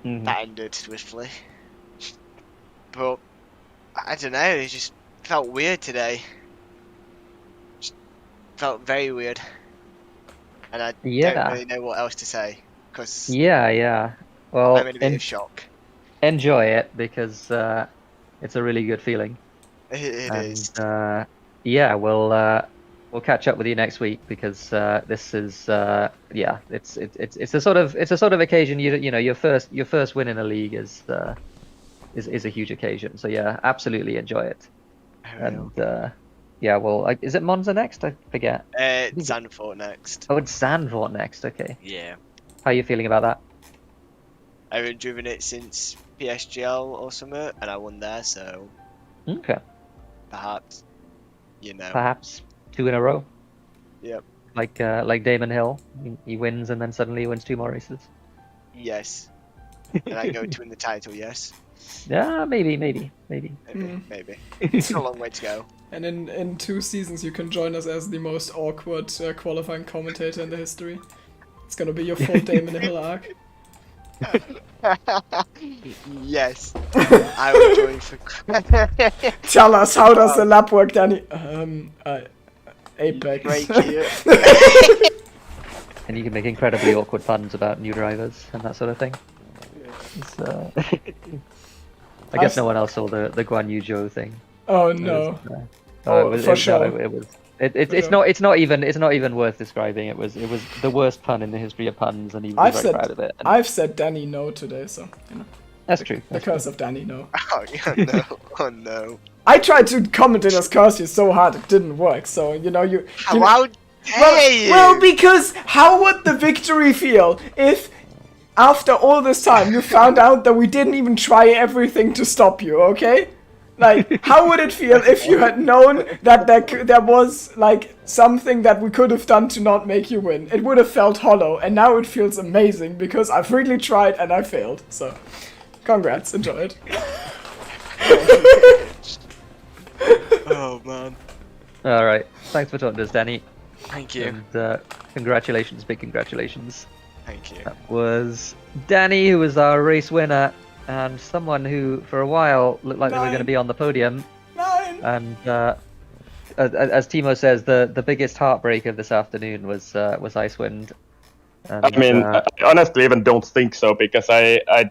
Speaker 6: that ended swiftly. But I don't know, it just felt weird today. Just felt very weird, and I don't really know what else to say, because
Speaker 5: yeah. Well,
Speaker 6: I'm in a bit of shock.
Speaker 5: Enjoy it because it's a really good feeling.
Speaker 6: It is.
Speaker 5: Yeah, we'll catch up with you next week because this is it's a sort of occasion you know your first win in a league is a huge occasion. So yeah, absolutely enjoy it. And yeah, well, is it Monza next? I forget.
Speaker 6: It's Zandvoort next.
Speaker 5: Oh, it's Zandvoort next. Okay.
Speaker 6: Yeah.
Speaker 5: How are you feeling about that?
Speaker 6: I haven't driven it since PSGL or something, and I won there, so
Speaker 5: Okay.
Speaker 6: perhaps, you know.
Speaker 5: Perhaps 2 in a row.
Speaker 6: Yep.
Speaker 5: Like Damon Hill, he wins and then suddenly he wins 2 more races.
Speaker 6: Yes. And I go to win the title, yes.
Speaker 5: Yeah, maybe.
Speaker 6: Maybe. It's a long way to go.
Speaker 4: And in 2 seasons, you can join us as the most awkward qualifying commentator in the history. It's gonna be your full Damon Hill arc.
Speaker 6: Yes. I will join for.
Speaker 4: Tell us, how does the lap work, Danny? Apex.
Speaker 6: Break here.
Speaker 5: And you can make incredibly awkward puns about new drivers and that sort of thing. So, I guess no one else saw the Guan Yu Zhou thing.
Speaker 4: Oh no.
Speaker 5: For sure. It's not even worth describing. It was the worst pun in the history of puns, and he was very proud of it. And
Speaker 4: I've said Danny no today, so you know.
Speaker 5: That's true.
Speaker 4: The curse of Danny no.
Speaker 6: Oh, yeah, no. Oh no.
Speaker 4: I tried to comment in as curse you so hard it didn't work. So you know you.
Speaker 6: How
Speaker 4: Well, because how would the victory feel if, after all this time, you found out that we didn't even try everything to stop you, okay? Like, how would it feel if you had known that there was, like, something that we could have done to not make you win? It would have felt hollow, and now it feels amazing, because I've really tried and I failed, so... Congrats, enjoy it.
Speaker 6: Oh, man.
Speaker 5: Alright, thanks for talking to us, Danny.
Speaker 6: Thank you.
Speaker 5: And congratulations, big congratulations.
Speaker 6: Thank you.
Speaker 5: That was Danny, who was our race winner, and someone who, for a while, looked like they were going to be on the podium.
Speaker 4: 9!
Speaker 5: And as Timo says, the biggest heartbreak of this afternoon was Icewind. And,
Speaker 8: I mean, I honestly even don't think so, because I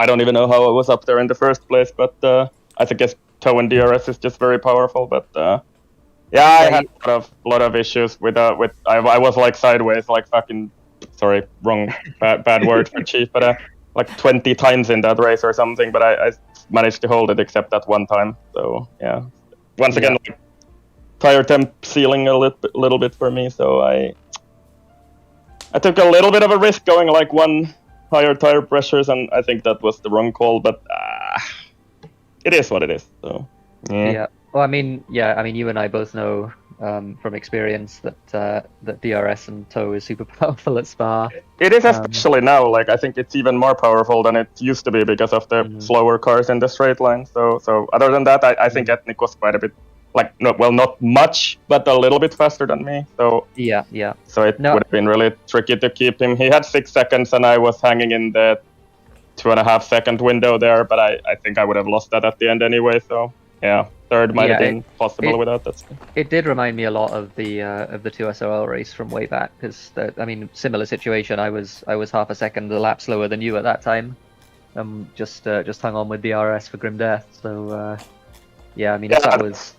Speaker 8: don't even know how I was up there in the first place, but I think Toe and DRS is just very powerful, but yeah, I had a lot of issues with I was like sideways, like fucking, sorry, wrong, bad word for Chief, but like 20 times in that race or something, but I managed to hold it except that one time, so yeah. Once again, like, tire temp ceiling a little bit for me, so I took a little bit of a risk going like one higher tire pressures, and I think that was the wrong call, but it is what it is, so yeah.
Speaker 5: Well, I mean, you and I both know from experience that DRS and Toe is super powerful at Spa.
Speaker 8: It is, especially now. Like, I think it's even more powerful than it used to be because of the slower cars in the straight line. So other than that, I think Ethnic was quite a bit, like, not much, but a little bit faster than me. So
Speaker 5: yeah.
Speaker 8: So it would have been really tricky to keep him. He had 6 seconds, and I was hanging in the 2.5 second window there. But I think I would have lost that at the end anyway. So yeah. Third might have been possible without that.
Speaker 5: It did remind me a lot of the 2SOL race from way back, because I mean, similar situation. I was half a second a lap slower than you at that time. Just hung on with DRS for grim death. So yeah, I mean, that was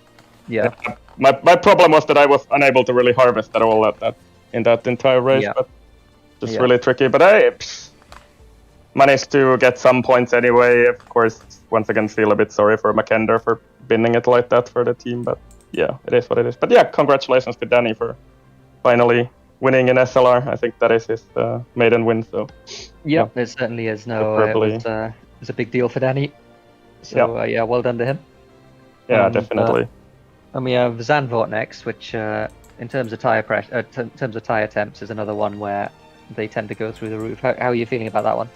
Speaker 5: My problem was that I was unable to really harvest at all in that entire race, but just really tricky. But I managed to get some points anyway. Of course, once again, feel a bit sorry for Mackinder for binning it like that for the team, but yeah, it is what it is. But yeah, congratulations to Danny for finally winning in SLR. I think that is his maiden win. So yeah, it certainly is. No, it was a big deal for Danny. So yeah, well done to him.
Speaker 8: Yeah, definitely.
Speaker 5: And we have Zandvoort next, which in terms of tire in terms of tire temps, is another one where they tend to go through the roof. How are you feeling about that one?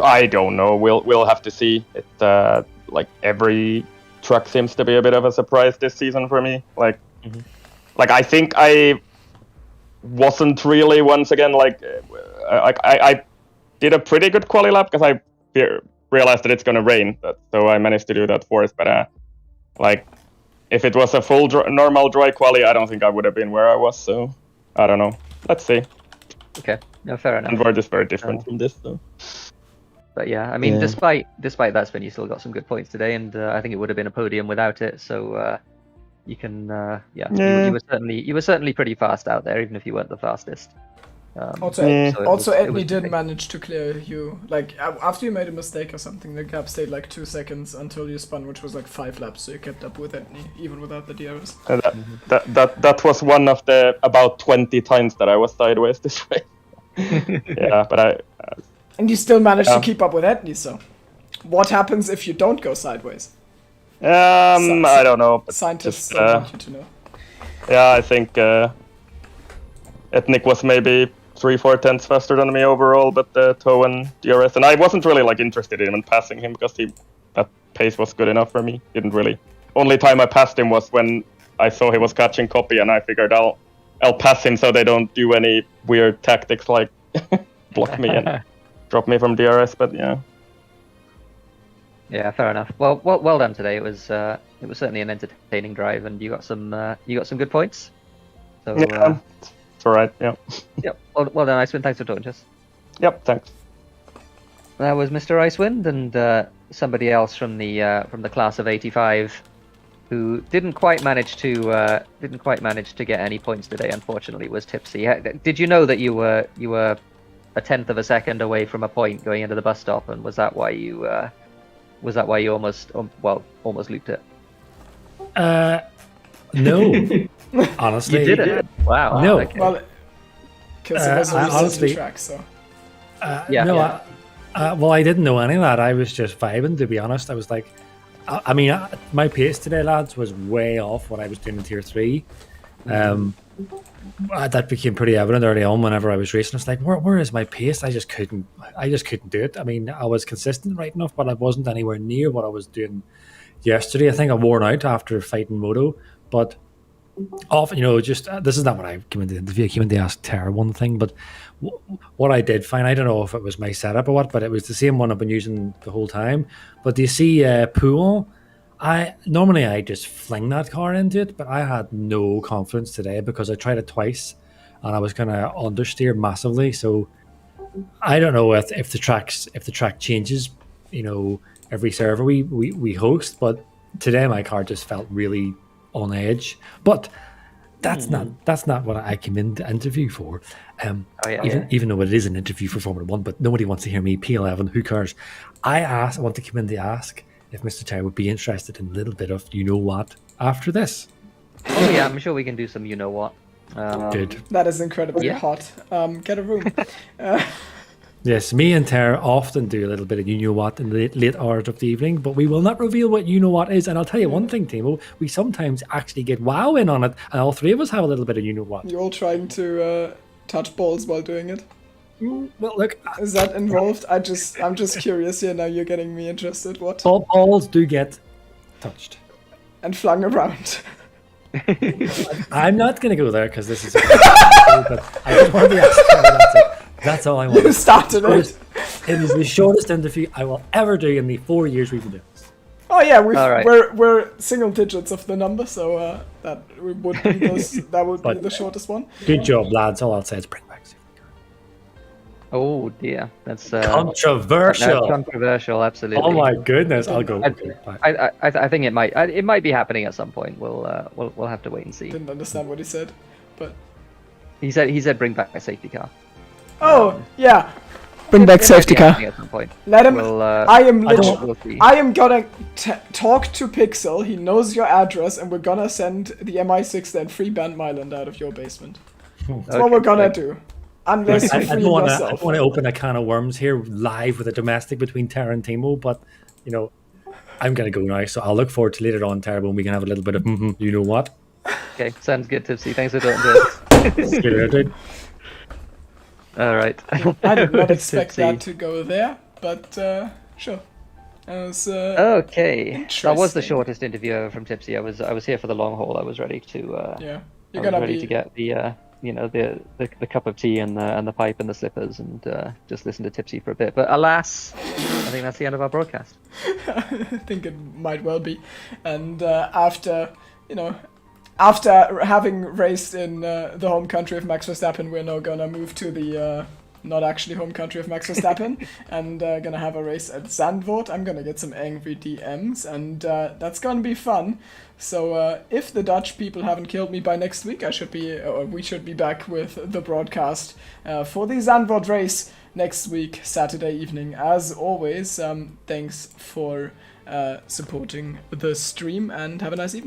Speaker 8: I don't know. We'll have to see. It like every truck seems to be a bit of a surprise this season for me. Like I think I wasn't really, once again, like I did a pretty good quali lap because I realized that it's gonna rain, so I managed to do that fourth. But like, if it was a full normal dry quali, I don't think I would have been where I was. So I don't know. Let's see.
Speaker 5: Okay, no, fair enough.
Speaker 8: And we're just very different from this, so.
Speaker 5: But yeah, I mean, despite that spin, you still got some good points today, and I think it would have been a podium without it. So you can, you were certainly pretty fast out there, even if you weren't the fastest.
Speaker 4: Also, Edney did manage to clear you. Like, after you made a mistake or something, the gap stayed like 2 seconds until you spun, which was like 5 laps. So you kept up with Edney, even without the DRS.
Speaker 8: That was one of the about 20 times that I was sideways this way. Yeah, but
Speaker 4: and you still managed to keep up with Edney, so what happens if you don't go sideways?
Speaker 8: I don't know.
Speaker 4: Scientists don't want you to know.
Speaker 8: Yeah, I think Ethnic was maybe 3-4 tenths faster than me overall, but Toe and DRS, and I wasn't really like interested in passing him because that pace was good enough for me. Didn't really. Only time I passed him was when I saw he was catching copy, and I figured I'll pass him so they don't do any weird tactics like block me and drop me from DRS. But yeah.
Speaker 5: Yeah, fair enough. Well done today. It was certainly an entertaining drive, and you got some good points. So
Speaker 8: yeah, it's alright. Yeah.
Speaker 5: Yep. Well done, Icewind. Thanks for talking to us.
Speaker 8: Yep. Thanks.
Speaker 5: That was Mr. Icewind, and somebody else from the class of '85, who didn't quite manage to get any points today. Unfortunately, was Tipsy. Did you know that you were 1/10 of a second away from a point going into the bus stop, and was that why you almost looped it?
Speaker 1: No. honestly,
Speaker 5: You did it. Wow.
Speaker 1: No.
Speaker 5: Okay.
Speaker 4: Well, because it was a recent
Speaker 1: honestly-
Speaker 4: track, so.
Speaker 5: Yeah,
Speaker 1: no,
Speaker 5: yeah.
Speaker 1: well, I didn't know any of that. I was just vibing, to be honest. I was like, I mean, my pace today, lads, was way off what I was doing in Tier 3. That became pretty evident early on whenever I was racing. It's like, where is my pace? I just couldn't do it. I mean, I was consistent right enough, but I wasn't anywhere near what I was doing yesterday. I think I wore out after fighting Moto, but often, just this is not what I came into the interview. I came in to ask Tara one thing, but what I did find, I don't know if it was my setup or what, but it was the same one I've been using the whole time. But do you see Pouon? I just fling that car into it, but I had no confidence today because I tried it twice and I was going to understeer massively. So I don't know if the track changes, every server we host, but today my car just felt really on edge. But that's not what I came in to interview for. Even though it is an interview for Formula 1, but nobody wants to hear me P11. Who cares? I want to come in to ask if Mr. Terry would be interested in a little bit of what after this.
Speaker 5: Oh yeah, I'm sure we can do some what.
Speaker 1: Good.
Speaker 4: That is incredibly
Speaker 5: Yeah.
Speaker 4: hot. Get a room.
Speaker 1: Yes, me and Tara often do a little bit of what in the late hours of the evening, but we will not reveal what what is. And I'll tell you one thing, Timo, we sometimes actually get wow in on it, and all three of us have a little bit of what.
Speaker 4: You're all trying to touch balls while doing it.
Speaker 1: Well, look,
Speaker 4: Is that involved? I'm just curious here. Now you're getting me interested. What?
Speaker 1: balls do get touched.
Speaker 4: And flung around.
Speaker 1: I'm not going to go there because this is. But I just want to ask Tara, that's all I want.
Speaker 4: You started it.
Speaker 1: It is the shortest interview I will ever do in the 4 years we've been doing this.
Speaker 4: Oh yeah,
Speaker 5: All right.
Speaker 4: we're single digits of the number, so that would be
Speaker 1: But-
Speaker 4: the shortest one.
Speaker 1: Good job, lads. All I'll say is bring back.
Speaker 5: Oh dear, that's
Speaker 1: Controversial.
Speaker 5: That's controversial, absolutely.
Speaker 1: Oh my goodness, I'll go. Okay, fine.
Speaker 5: I think it might be happening at some point. We'll have to wait and see.
Speaker 4: Didn't understand what he said, but
Speaker 5: He said bring back a safety car.
Speaker 4: oh yeah, bring back
Speaker 5: It might
Speaker 4: safety
Speaker 5: be
Speaker 4: car.
Speaker 5: happening at some point.
Speaker 4: Let him.
Speaker 5: We'll,
Speaker 4: I am literally.
Speaker 5: we'll see.
Speaker 4: I am gonna talk to Pixel. He knows your address, and we're gonna send the MI6 then free Band Myland out of your basement. That's what we're gonna do. Unless you
Speaker 1: I
Speaker 4: free
Speaker 1: don't want
Speaker 4: yourself.
Speaker 1: to open a can of worms here live with a domestic between Tara and Timo, but I'm gonna go now. So I'll look forward to later on, Tara, when we can have a little bit of you know what.
Speaker 5: Okay, sounds good, Tipsy. Thanks for doing this.
Speaker 1: Get it, dude.
Speaker 5: All right.
Speaker 4: I did not expect
Speaker 5: Tipsy.
Speaker 4: that to go there, but sure. That was
Speaker 5: Okay, that was the
Speaker 4: Interesting.
Speaker 5: shortest interview ever from Tipsy. I was here for the long haul. I was ready to.
Speaker 4: yeah.
Speaker 5: I
Speaker 4: You're
Speaker 5: was
Speaker 4: gonna
Speaker 5: ready
Speaker 4: be.
Speaker 5: to get the cup of tea and the pipe and the slippers and just listen to Tipsy for a bit. But alas, I think that's the end of our broadcast.
Speaker 4: I think it might well be. And after having raced in the home country of Max Verstappen, we're now gonna move to the not actually home country of Max Verstappen and gonna have a race at Zandvoort. I'm gonna get some angry DMs, and that's gonna be fun. So if the Dutch people haven't killed me by next week, we should be back with the broadcast for the Zandvoort race next week, Saturday evening. As always, thanks for supporting the stream, and have a nice evening.